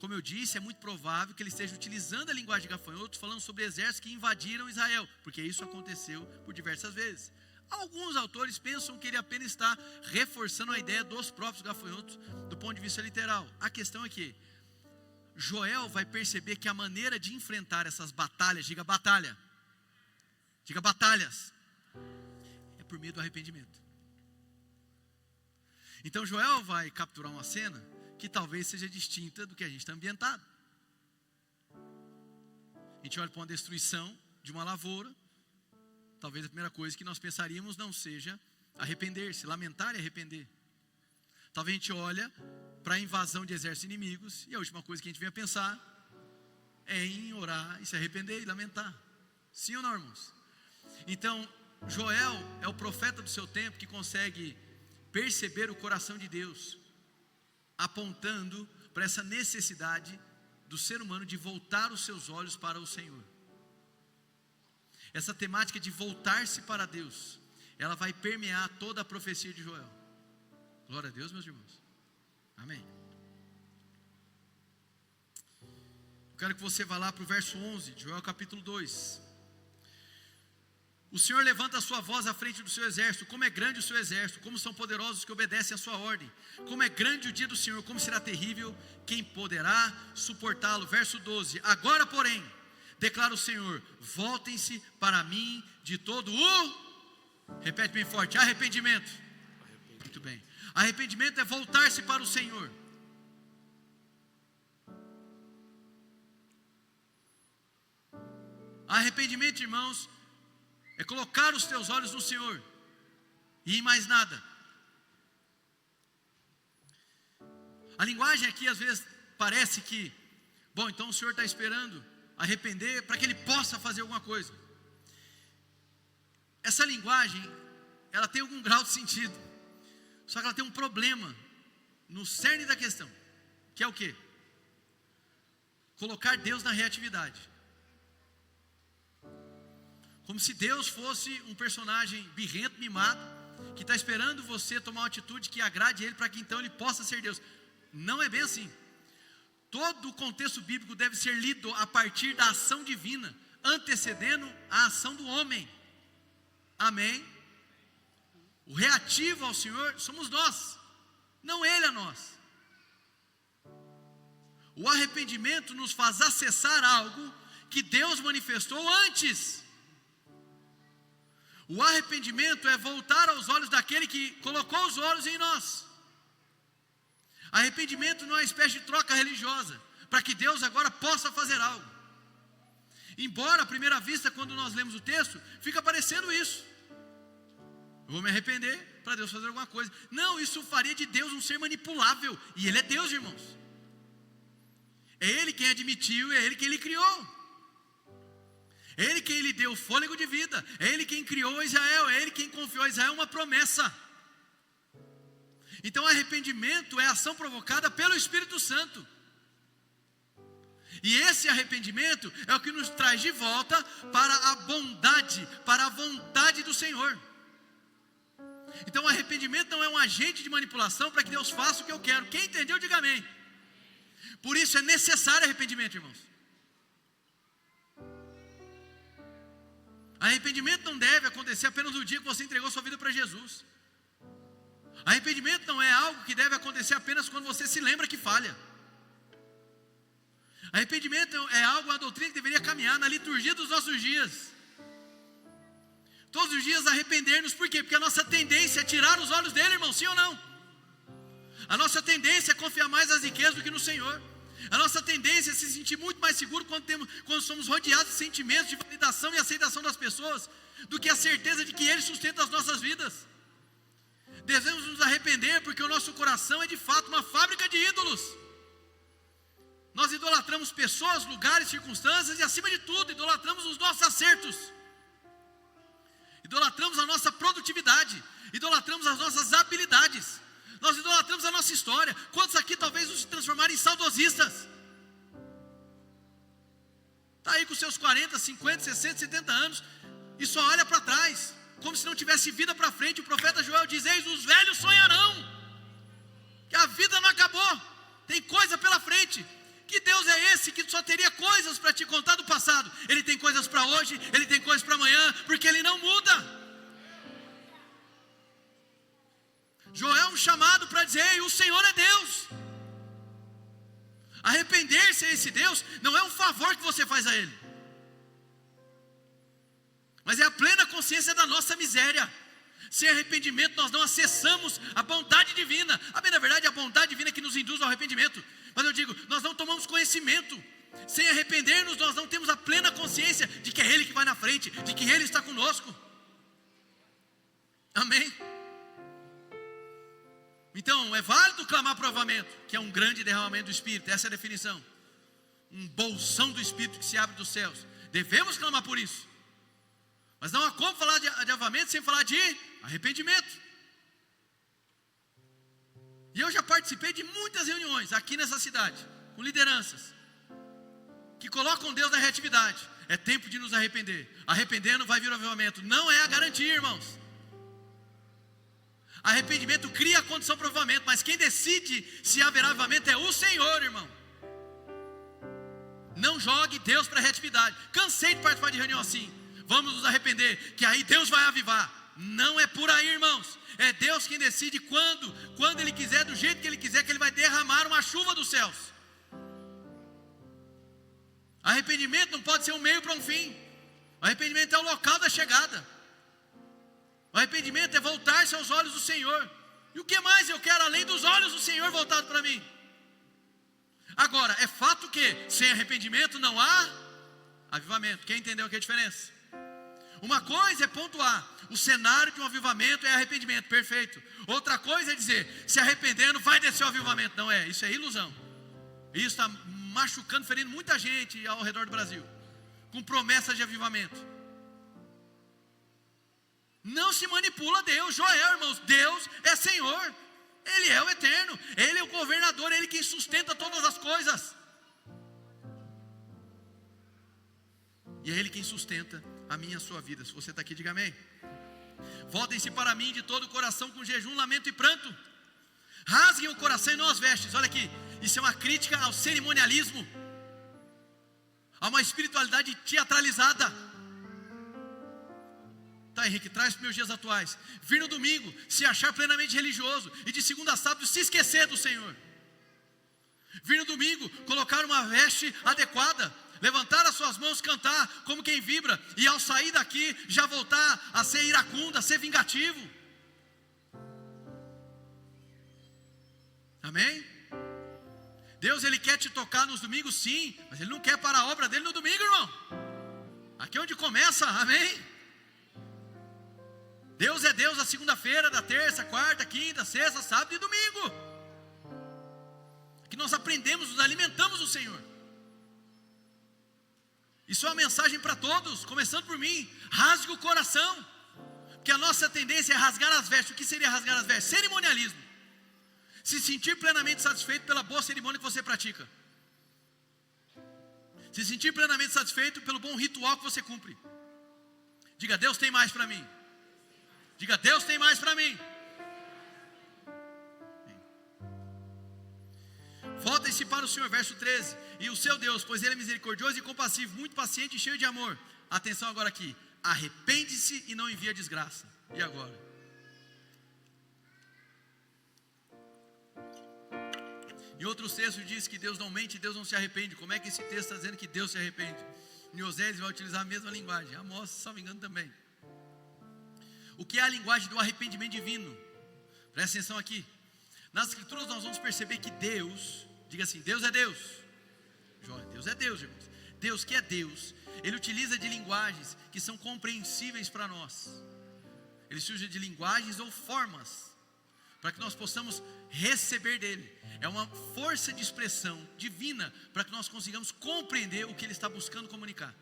A: Como eu disse, é muito provável que ele esteja utilizando a linguagem de gafanhotos, falando sobre exércitos que invadiram Israel, porque isso aconteceu por diversas vezes. Alguns autores pensam que ele apenas está reforçando a ideia dos próprios gafanhotos do ponto de vista literal. A questão é que Joel vai perceber que a maneira de enfrentar essas batalhas, diga batalhas, é por meio do arrependimento. Então Joel vai capturar uma cena que talvez seja distinta do que a gente está ambientado. A gente olha para uma destruição de uma lavoura. Talvez a primeira coisa que nós pensaríamos não seja arrepender-se, lamentar e arrepender. Talvez a gente olha para a invasão de exércitos inimigos e a última coisa que a gente vem a pensar é em orar e se arrepender e lamentar. Sim ou não, irmãos? Então, Joel é o profeta do seu tempo que consegue perceber o coração de Deus, apontando para essa necessidade do ser humano de voltar os seus olhos para o Senhor. Essa temática de voltar-se para Deus, ela vai permear toda a profecia de Joel. Glória a Deus, meus irmãos. Amém. Eu quero que você vá lá para o verso 11 de Joel capítulo 2. O Senhor levanta a sua voz à frente do seu exército. Como é grande o seu exército, como são poderosos os que obedecem a sua ordem. Como é grande o dia do Senhor, como será terrível, quem poderá suportá-lo. Verso 12, agora porém, declara o Senhor, voltem-se para mim de todo o, repete bem forte, arrependimento. Muito bem, arrependimento é voltar-se para o Senhor. Arrependimento, irmãos, é colocar os teus olhos no Senhor e em mais nada. A linguagem aqui às vezes parece que, bom, então o Senhor está esperando arrepender para que Ele possa fazer alguma coisa. Essa linguagem, ela tem algum grau de sentido, só que ela tem um problema no cerne da questão, que é o quê? Colocar Deus na reatividade. Como se Deus fosse um personagem birrento, mimado, que está esperando você tomar uma atitude que agrade Ele, para que então Ele possa ser Deus. Não é bem assim. Todo o contexto bíblico deve ser lido a partir da ação divina, antecedendo a ação do homem. Amém? O reativo ao Senhor somos nós, não Ele a nós. O arrependimento nos faz acessar algo que Deus manifestou antes. O arrependimento é voltar aos olhos daquele que colocou os olhos em nós. Arrependimento não é uma espécie de troca religiosa, para que Deus agora possa fazer algo. Embora à primeira vista, quando nós lemos o texto, fica parecendo isso. Eu vou me arrepender para Deus fazer alguma coisa. Não, isso faria de Deus um ser manipulável. E Ele é Deus, irmãos. É Ele quem admitiu, é Ele quem Ele criou. É Ele quem lhe deu fôlego de vida. É Ele quem criou Israel. É Ele quem confiou a Israel uma promessa. Então arrependimento é ação provocada pelo Espírito Santo. E esse arrependimento é o que nos traz de volta para a bondade, para a vontade do Senhor. Então arrependimento não é um agente de manipulação para que Deus faça o que eu quero. Quem entendeu, diga amém. Por isso é necessário arrependimento, irmãos. Arrependimento não deve acontecer apenas no dia que você entregou sua vida para Jesus. Arrependimento não é algo que deve acontecer apenas quando você se lembra que falha. Arrependimento é algo, uma doutrina que deveria caminhar na liturgia dos nossos dias. Todos os dias arrepender-nos, por quê? Porque a nossa tendência é tirar os olhos dele, irmão, sim ou não? A nossa tendência é confiar mais nas riquezas do que no Senhor. A nossa tendência é se sentir muito mais seguro quando somos rodeados de sentimentos de validação e aceitação das pessoas, do que a certeza de que Ele sustenta as nossas vidas. Devemos nos arrepender porque o nosso coração é de fato uma fábrica de ídolos. Nós idolatramos pessoas, lugares, circunstâncias e acima de tudo idolatramos os nossos acertos. Idolatramos a nossa produtividade, idolatramos as nossas habilidades. Nós idolatramos a nossa história. Quantos aqui talvez não se transformarem em saudosistas? Está aí com seus 40, 50, 60, 70 anos e só olha para trás, como se não tivesse vida para frente. O profeta Joel diz: eis, os velhos sonharão, que a vida não acabou, tem coisa pela frente. Que Deus é esse que só teria coisas para te contar do passado? Ele tem coisas para hoje, Ele tem coisas para amanhã, porque Ele não muda. Joel é um chamado para dizer: ei, o Senhor é Deus. Arrepender-se a esse Deus não é um favor que você faz a Ele, mas é a plena consciência da nossa miséria. Sem arrependimento nós não acessamos a bondade divina. Na verdade, a bondade divina é que nos induz ao arrependimento. Mas eu digo, nós não tomamos conhecimento. Sem arrepender-nos, nós não temos a plena consciência de que é Ele que vai na frente, de que Ele está conosco. Amém? Então, é válido clamar por avivamento, que é um grande derramamento do Espírito. Essa é a definição. Um bolsão do Espírito que se abre dos céus. Devemos clamar por isso. Mas não há como falar de avivamento sem falar de arrependimento. E eu já participei de muitas reuniões aqui nessa cidade, com lideranças que colocam Deus na reatividade. É tempo de nos arrepender. Arrependendo vai vir o avivamento. Não é a garantia, irmãos. Arrependimento cria a condição para o avivamento, mas quem decide se haverá avivamento é o Senhor, irmão. Não jogue Deus para a reatividade. Cansei de participar de reunião assim. vamos nos arrepender, que aí Deus vai avivar. Não é por aí, irmãos. É Deus quem decide quando Ele quiser, do jeito que Ele quiser, que Ele vai derramar uma chuva dos céus. Arrependimento não pode ser um meio para um fim. O arrependimento é o local da chegada. O arrependimento é voltar-se aos olhos do Senhor. E o que mais eu quero além dos olhos do Senhor voltado para mim? Agora, é fato que sem arrependimento não há avivamento. Quem entendeu que é a diferença? Uma coisa é pontuar, o cenário de um avivamento é arrependimento, perfeito. Outra coisa é dizer, se arrependendo vai descer o avivamento. Não é, isso é ilusão. Isso está machucando, ferindo muita gente ao redor do Brasil, com promessas de avivamento. Não se manipula Deus. Joel, irmãos, Deus é Senhor. Ele é o eterno, Ele é o governador, Ele quem sustenta todas as coisas. E é Ele quem sustenta a minha e a sua vida. Se você está aqui, diga amém. Voltem-se para mim de todo o coração, com jejum, lamento e pranto. Rasguem o coração e não as vestes. Olha aqui, isso é uma crítica ao cerimonialismo, a uma espiritualidade teatralizada. Tá, Henrique, traz para os meus dias atuais. Vir no domingo, se achar plenamente religioso, e de segunda a sábado se esquecer do Senhor. Vir no domingo, colocar uma veste adequada, levantar as suas mãos, cantar como quem vibra, e ao sair daqui já voltar a ser iracundo, a ser vingativo. Amém? Deus, Ele quer te tocar nos domingos, sim, mas Ele não quer parar a obra dele no domingo, irmão. Aqui é onde começa, amém? Deus é Deus da segunda-feira, da terça, quarta, quinta, sexta, sábado e domingo. Que nós aprendemos, nos alimentamos do Senhor. Isso é uma mensagem para todos, começando por mim. Rasgue o coração, porque a nossa tendência é rasgar as vestes. O que seria rasgar as vestes? Cerimonialismo. Se sentir plenamente satisfeito pela boa cerimônia que você pratica. Se sentir plenamente satisfeito pelo bom ritual que você cumpre. Diga, Deus tem mais para mim. Diga, Deus tem mais para mim. Voltem-se para o Senhor, verso 13. E o seu Deus, pois Ele é misericordioso e compassivo, muito paciente e cheio de amor. Atenção agora aqui. Arrepende-se e não envia desgraça. E agora? Em outros textos diz que Deus não mente e Deus não se arrepende. Como é que esse texto está dizendo que Deus se arrepende? Em Oséias vai utilizar a mesma linguagem. Amós, se não me engano, também. O que é a linguagem do arrependimento divino? Presta atenção aqui. Nas escrituras nós vamos perceber que Deus, diga assim, Deus é Deus. Deus é Deus, irmãos. Deus que é Deus, Ele utiliza de linguagens que são compreensíveis para nós. Ele se usa de linguagens ou formas, para que nós possamos receber dEle. É uma força de expressão divina, para que nós consigamos compreender o que Ele está buscando comunicar.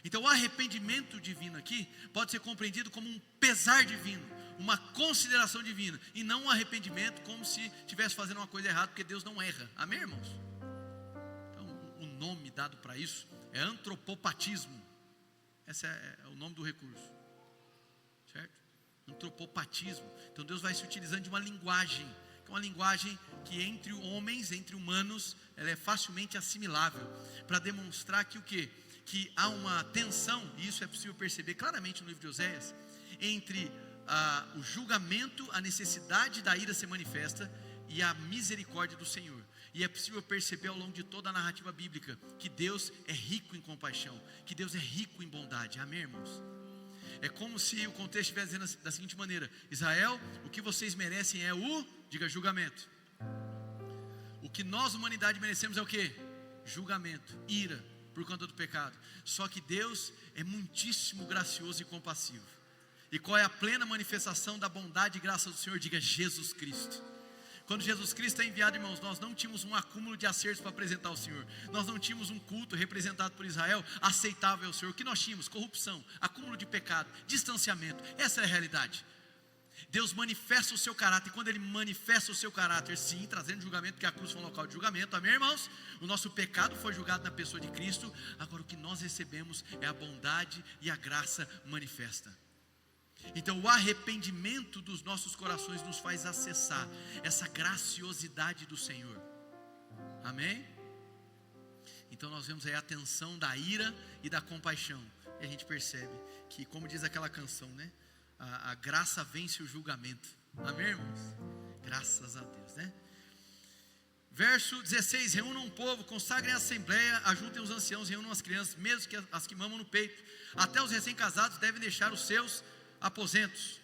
A: Então o arrependimento divino aqui pode ser compreendido como um pesar divino, uma consideração divina, e não um arrependimento como se estivesse fazendo uma coisa errada, porque Deus não erra. Amém, irmãos? Então o nome dado para isso é antropopatismo. Esse é o nome do recurso, certo? Antropopatismo. Então Deus vai se utilizando de uma linguagem, que é uma linguagem que entre homens, entre humanos, ela é facilmente assimilável, para demonstrar que o quê? Que há uma tensão, e isso é possível perceber claramente no livro de Oséias, entre o julgamento, a necessidade da ira ser manifesta e a misericórdia do Senhor. E é possível perceber ao longo de toda a narrativa bíblica que Deus é rico em compaixão, que Deus é rico em bondade. Amém, irmãos? É como se o contexto estivesse dizendo da seguinte maneira: Israel, o que vocês merecem é diga julgamento. O que nós, humanidade, merecemos é o que? Julgamento, ira, por conta do pecado. Só que Deus é muitíssimo gracioso e compassivo. E qual é a plena manifestação da bondade e graça do Senhor? Diga, Jesus Cristo. Quando Jesus Cristo é enviado, irmãos, nós não tínhamos um acúmulo de acertos para apresentar ao Senhor. Nós não tínhamos um culto representado por Israel aceitável ao Senhor. O que nós tínhamos? Corrupção, acúmulo de pecado, distanciamento. Essa é a realidade. Deus manifesta o seu caráter, e quando Ele manifesta o seu caráter, sim, trazendo julgamento, porque a cruz foi um local de julgamento, amém, irmãos? O nosso pecado foi julgado na pessoa de Cristo. Agora o que nós recebemos é a bondade e a graça manifesta. Então o arrependimento dos nossos corações nos faz acessar essa graciosidade do Senhor, amém? Então nós vemos aí a tensão da ira e da compaixão, E a gente percebe que, como diz aquela canção, né? A graça vence o julgamento. Amém, irmãos? Graças a Deus, né? Verso 16, reúnam o povo, consagrem a assembleia, ajuntem os anciãos, reúnam as crianças, mesmo que as que mamam no peito. Até os recém-casados devem deixar os seus aposentos.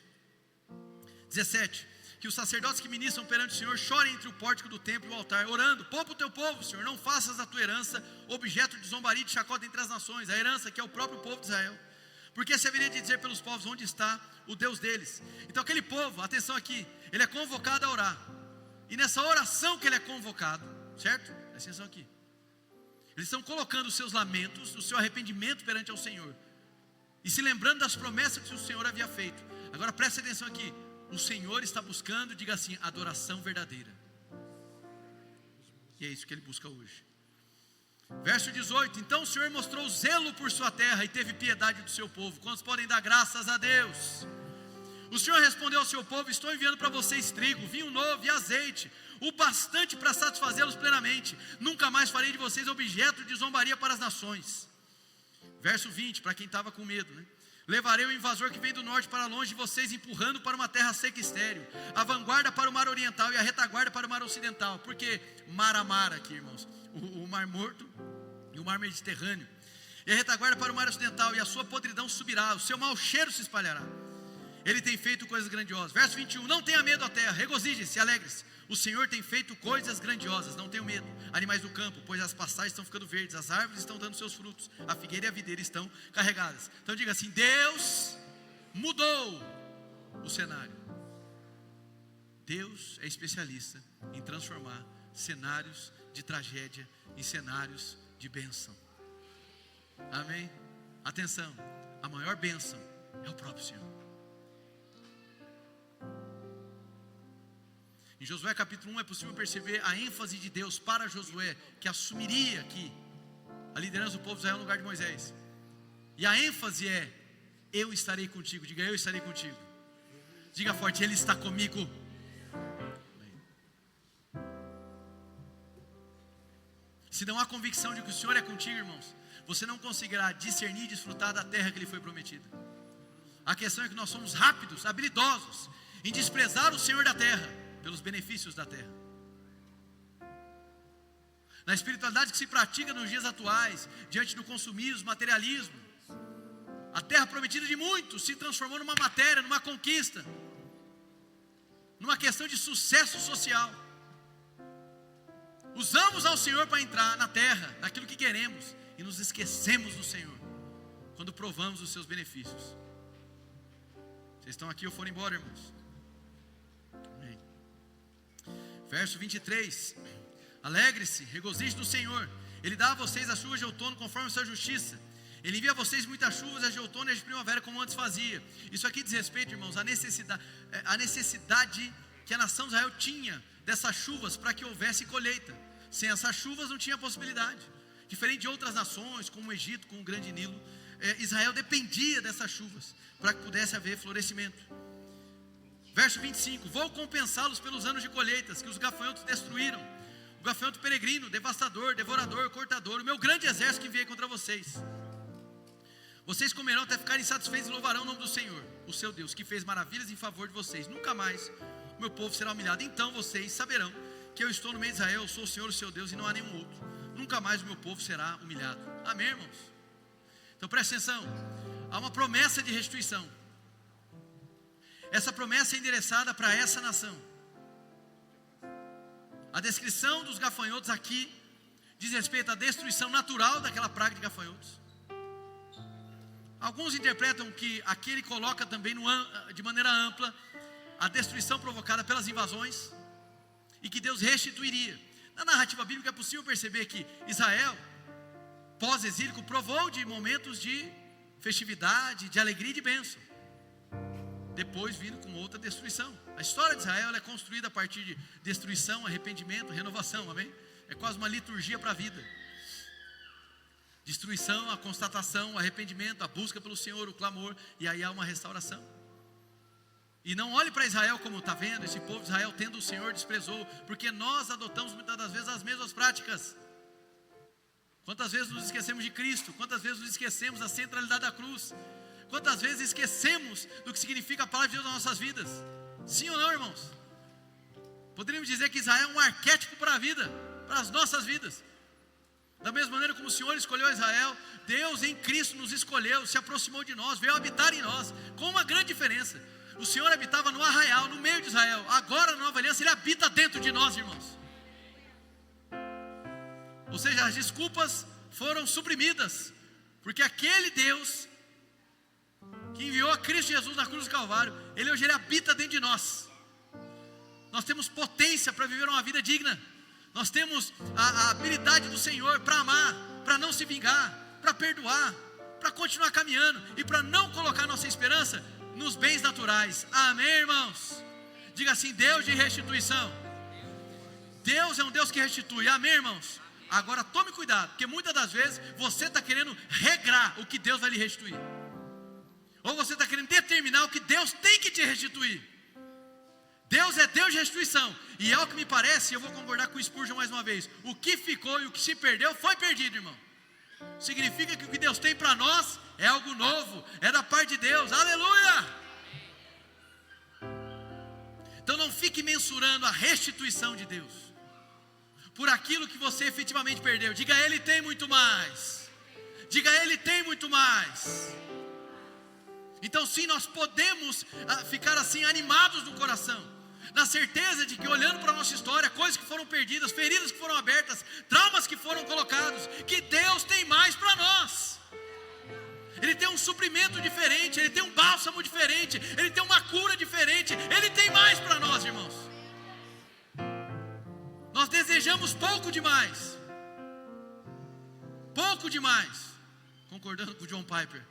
A: 17, que os sacerdotes que ministram perante o Senhor chorem entre o pórtico do templo e o altar, orando: poupa o teu povo, Senhor, não faças a tua herança objeto de zombaria e de chacota entre as nações, a herança que é o próprio povo de Israel. Porque se haveria de dizer pelos povos onde está o Deus deles. Então aquele povo, atenção aqui, ele é convocado a orar. E nessa oração que ele é convocado, certo? Presta atenção aqui. Eles estão colocando os seus lamentos, o seu arrependimento perante ao Senhor. E se lembrando das promessas que o Senhor havia feito. Agora presta atenção aqui. O Senhor está buscando, diga assim, adoração verdadeira. E é isso que ele busca hoje. Verso 18, então o Senhor mostrou zelo por sua terra e teve piedade do seu povo. Quantos podem dar graças a Deus? O Senhor respondeu ao seu povo: estou enviando para vocês trigo, vinho novo e azeite, o bastante para satisfazê-los plenamente. Nunca mais farei de vocês objeto de zombaria para as nações. Verso 20, para quem estava com medo, né? Levarei o invasor que vem do norte para longe de vocês, empurrando para uma terra seca e estéril, a vanguarda para o mar oriental e a retaguarda para o mar ocidental. Porque mar a mar aqui, irmãos, o mar morto e o mar Mediterrâneo, e a retaguarda para o mar ocidental, e a sua podridão subirá, o seu mau cheiro se espalhará. Ele tem feito coisas grandiosas. Verso 21, não tenha medo a terra, regozije-se, alegre-se. O Senhor tem feito coisas grandiosas, não tenham medo, animais do campo, pois as pastagens estão ficando verdes, as árvores estão dando seus frutos, a figueira e a videira estão carregadas. Então diga assim: Deus mudou o cenário. Deus é especialista em transformar cenários de tragédia em cenários de bênção. Amém? Atenção, a maior bênção é o próprio Senhor. Em Josué capítulo 1 é possível perceber a ênfase de Deus para Josué, que assumiria aqui a liderança do povo de Israel no lugar de Moisés. E a ênfase é: eu estarei contigo. Diga: eu estarei contigo. Diga forte: Ele está comigo. Se não há convicção de que o Senhor é contigo, irmãos, você não conseguirá discernir e desfrutar da terra que lhe foi prometida. A questão é que nós somos rápidos, habilidosos em desprezar o Senhor da terra pelos benefícios da terra. Na espiritualidade que se pratica nos dias atuais, diante do consumismo, materialismo, a terra prometida de muitos se transformou numa matéria, numa conquista, numa questão de sucesso social. Usamos ao Senhor para entrar na terra, naquilo que queremos, e nos esquecemos do Senhor quando provamos os seus benefícios. Vocês estão aqui ou foram embora, irmãos? Amém. Verso 23, alegre-se, regozije no Senhor, Ele dá a vocês as chuvas de outono conforme a sua justiça, Ele envia a vocês muitas chuvas, as de outono e as de primavera, como antes fazia. Isso aqui diz respeito, irmãos, à necessidade que a nação de Israel tinha dessas chuvas para que houvesse colheita. Sem essas chuvas não tinha possibilidade. Diferente de outras nações, como o Egito, com o grande Nilo, Israel dependia dessas chuvas para que pudesse haver florescimento. Verso 25, vou compensá-los pelos anos de colheitas que os gafanhotos destruíram, o gafanhoto peregrino, devastador, devorador, cortador, o meu grande exército que enviei contra vocês. Vocês comerão até ficarem satisfeitos e louvarão o nome do Senhor, o seu Deus, que fez maravilhas em favor de vocês. Nunca mais o meu povo será humilhado. Então vocês saberão que eu estou no meio de Israel, eu sou o Senhor, o seu Deus, e não há nenhum outro. Nunca mais o meu povo será humilhado. Amém, irmãos? Então presta atenção, há uma promessa de restituição. Essa promessa é endereçada para essa nação. A descrição dos gafanhotos aqui diz respeito à destruição natural daquela praga de gafanhotos. Alguns interpretam que aqui ele coloca também de maneira ampla a destruição provocada pelas invasões e que Deus restituiria. Na narrativa bíblica é possível perceber que Israel, pós-exílico, provou de momentos de festividade, de alegria e de bênção, depois vindo com outra destruição. A história de Israel é construída a partir de destruição, arrependimento, renovação, amém? É quase uma liturgia para a vida. Destruição, a constatação, o arrependimento, a busca pelo Senhor, o clamor, e aí há uma restauração. E não olhe para Israel como está vendo, esse povo de Israel tendo o Senhor desprezou, porque nós adotamos muitas das vezes as mesmas práticas. Quantas vezes nos esquecemos de Cristo? Quantas vezes nos esquecemos da centralidade da cruz? Quantas vezes esquecemos do que significa a palavra de Deus nas nossas vidas? Sim ou não, irmãos? Poderíamos dizer que Israel é um arquétipo para a vida, para as nossas vidas. Da mesma maneira como o Senhor escolheu Israel, Deus em Cristo nos escolheu, se aproximou de nós, veio habitar em nós, com uma grande diferença. O Senhor habitava no arraial, no meio de Israel. Agora na nova aliança Ele habita dentro de nós, irmãos. Ou seja, as desculpas foram suprimidas, porque aquele Deus que enviou a Cristo Jesus na cruz do Calvário, Ele hoje habita dentro de nós. Nós temos potência para viver uma vida digna. Nós temos a habilidade do Senhor para amar, para não se vingar, para perdoar, para continuar caminhando e para não colocar nossa esperança nos bens naturais. Amém, irmãos? Diga assim: Deus de restituição. Deus é um Deus que restitui. Amém, irmãos? Agora tome cuidado, porque muitas das vezes você está querendo regrar o que Deus vai lhe restituir, ou você está querendo determinar o que Deus tem que te restituir. Deus é Deus de restituição, e é o que me parece, eu vou concordar com o Spurgeon mais uma vez: o que ficou e o que se perdeu foi perdido, irmão. Significa que o que Deus tem para nós é algo novo, é da parte de Deus. Aleluia! Então não fique mensurando a restituição de Deus por aquilo que você efetivamente perdeu. Diga: Ele tem muito mais. Diga: Ele tem muito mais. Então sim, nós podemos ficar assim animados no coração, na certeza de que, olhando para a nossa história, coisas que foram perdidas, feridas que foram abertas, traumas que foram colocados, que Deus tem mais para nós. Ele tem um suprimento diferente, Ele tem um bálsamo diferente, Ele tem uma cura diferente, Ele tem mais para nós, irmãos. Nós desejamos pouco demais, concordando com o John Piper.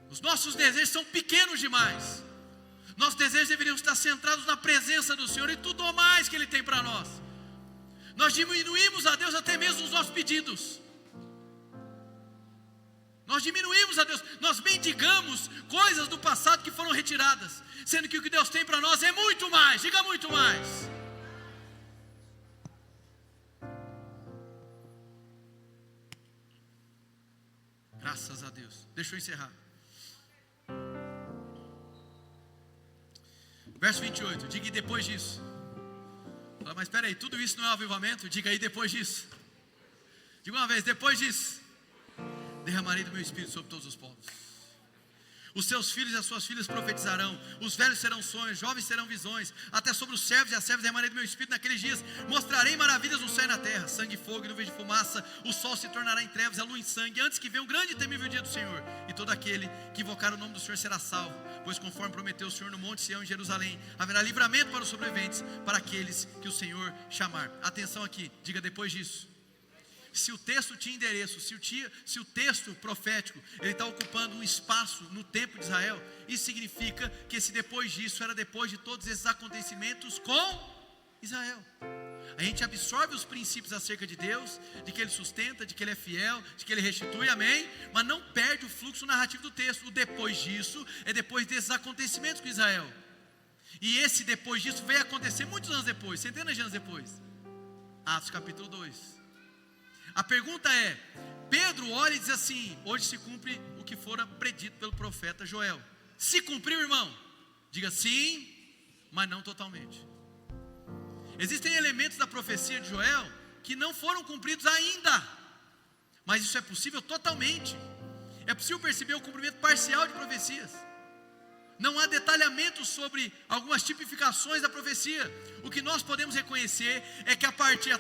A: Os nossos desejos são pequenos demais. Nossos desejos deveriam estar centrados na presença do Senhor e tudo o mais que Ele tem para nós. Nós diminuímos a Deus até mesmo os nossos pedidos. Nós diminuímos a Deus, nós mendigamos coisas do passado que foram retiradas, sendo que o que Deus tem para nós é muito mais. Diga: muito mais. Graças a Deus. Deixa eu encerrar. Verso 28, diga: e depois disso. Fala: mas espera aí, tudo isso não é um avivamento? Diga aí: depois disso. Diga uma vez: depois disso, derramarei do meu espírito sobre todos os povos. Os seus filhos e as suas filhas profetizarão, os velhos serão sonhos, jovens terão visões, até sobre os servos e as servas derramarei do meu espírito naqueles dias. Mostrarei maravilhas no céu e na terra, sangue e fogo e nuvem de fumaça. O sol se tornará em trevas, a lua em sangue, antes que venha um grande e temível dia do Senhor. E todo aquele que invocar o nome do Senhor será salvo, pois conforme prometeu o Senhor no monte Sião em Jerusalém, haverá livramento para os sobreviventes, para aqueles que o Senhor chamar. Atenção aqui, diga: depois disso. Se o texto tinha endereço, se o texto profético ele está ocupando um espaço no tempo de Israel, isso significa que esse depois disso era depois de todos esses acontecimentos com Israel. A gente absorve os princípios acerca de Deus, de que Ele sustenta, de que Ele é fiel, de que Ele restitui, amém? Mas não perde o fluxo narrativo do texto. O depois disso é depois desses acontecimentos com Israel. E esse depois disso veio acontecer muitos anos depois, centenas de anos depois. Atos capítulo 2. A pergunta é: Pedro olha e diz assim: hoje se cumpre o que fora predito pelo profeta Joel. Se cumpriu, irmão? Diga: sim, mas não totalmente. Existem elementos da profecia de Joel que não foram cumpridos ainda, mas isso é possível totalmente. É possível perceber o cumprimento parcial de profecias. Não há detalhamento sobre algumas tipificações da profecia. O que nós podemos reconhecer é que a partir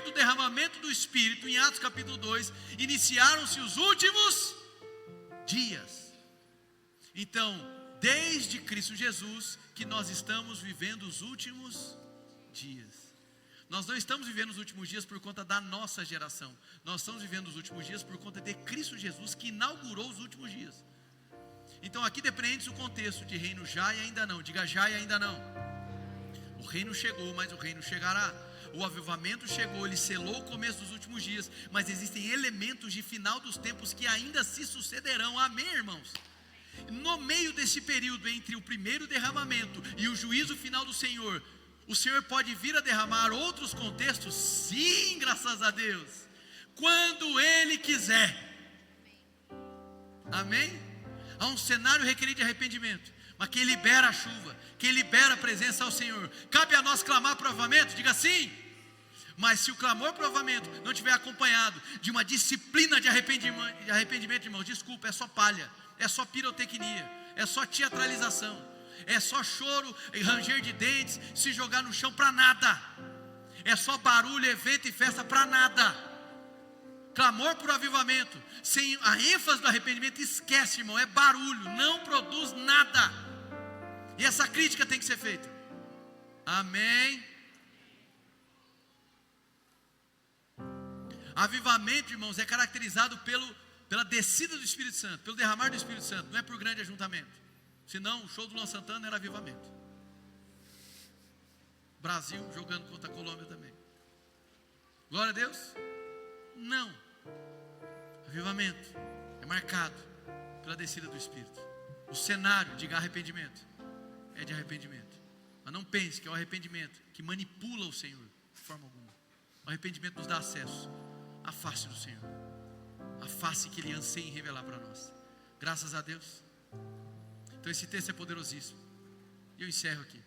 A: do derramamento do Espírito, em Atos capítulo 2, iniciaram-se os últimos dias. Então, desde Cristo Jesus, que nós estamos vivendo os últimos dias. Nós não estamos vivendo os últimos dias por conta da nossa geração. Nós estamos vivendo os últimos dias por conta de Cristo Jesus, que inaugurou os últimos dias. Então aqui depreende-se o contexto de reino já e ainda não. Diga: já e ainda não. O reino chegou, mas o reino chegará. O avivamento chegou, ele selou o começo dos últimos dias, mas existem elementos de final dos tempos que ainda se sucederão. Amém, irmãos? No meio desse período entre o primeiro derramamento e o juízo final do Senhor, O Senhor pode vir a derramar outros contextos? Sim, graças a Deus. Quando Ele quiser. Amém? Há um cenário requerido de arrependimento, mas quem libera a chuva, quem libera a presença ao Senhor. Cabe a nós clamar por avivamento? Diga sim. Mas se o clamor por avivamento não estiver acompanhado de uma disciplina de arrependimento, irmãos, desculpa, é só palha, é só pirotecnia, é só teatralização, é só choro e ranger de dentes, se jogar no chão para nada, é só barulho, evento e festa para nada. Clamor por avivamento sem a ênfase do arrependimento, esquece, irmão, é barulho, não produz nada. E essa crítica tem que ser feita. Amém. Avivamento, irmãos, é caracterizado pela descida do Espírito Santo, pelo derramar do Espírito Santo, não é por grande ajuntamento. Senão o show do Luan Santana era avivamento. Brasil jogando contra a Colômbia também. Glória a Deus? Não. Avivamento é marcado pela descida do Espírito. O cenário de arrependimento é de arrependimento. Mas não pense que é o arrependimento que manipula o Senhor de forma alguma. O arrependimento nos dá acesso à face do Senhor, a face que Ele anseia em revelar para nós. Graças a Deus. Então esse texto é poderosíssimo. E eu encerro aqui.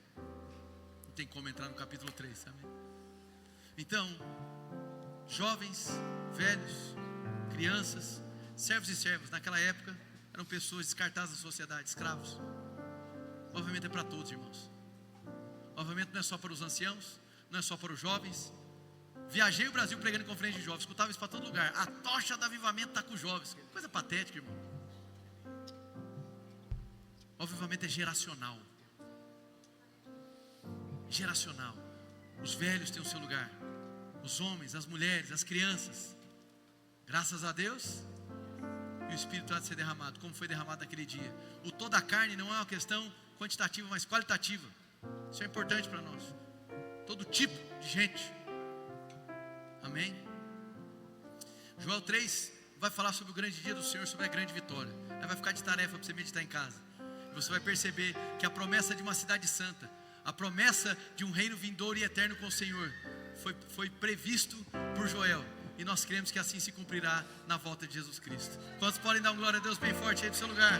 A: Não tem como entrar no capítulo 3, amém? Então, jovens, velhos, crianças, servos e servas, naquela época eram pessoas descartadas da sociedade, escravos. O avivamento é para todos, irmãos. O avivamento não é só para os anciãos, não é só para os jovens. Viajei o Brasil pregando em conferência de jovens, escutava isso para todo lugar. A tocha do avivamento está com os jovens. Coisa patética, irmão. O avivamento é geracional. Geracional. Os velhos têm o seu lugar. Os homens, as mulheres, as crianças. Graças a Deus. E o Espírito há de ser derramado, como foi derramado naquele dia. O toda a carne não é uma questão quantitativa, mas qualitativa. Isso é importante para nós. Todo tipo de gente. Amém? Joel 3 vai falar sobre o grande dia do Senhor, sobre a grande vitória. Aí vai ficar de tarefa para você meditar em casa. E você vai perceber que a promessa de uma cidade santa, a promessa de um reino vindouro e eterno com o Senhor, foi previsto por Joel. E nós cremos que assim se cumprirá na volta de Jesus Cristo. Quantos podem dar uma glória a Deus bem forte aí do seu lugar?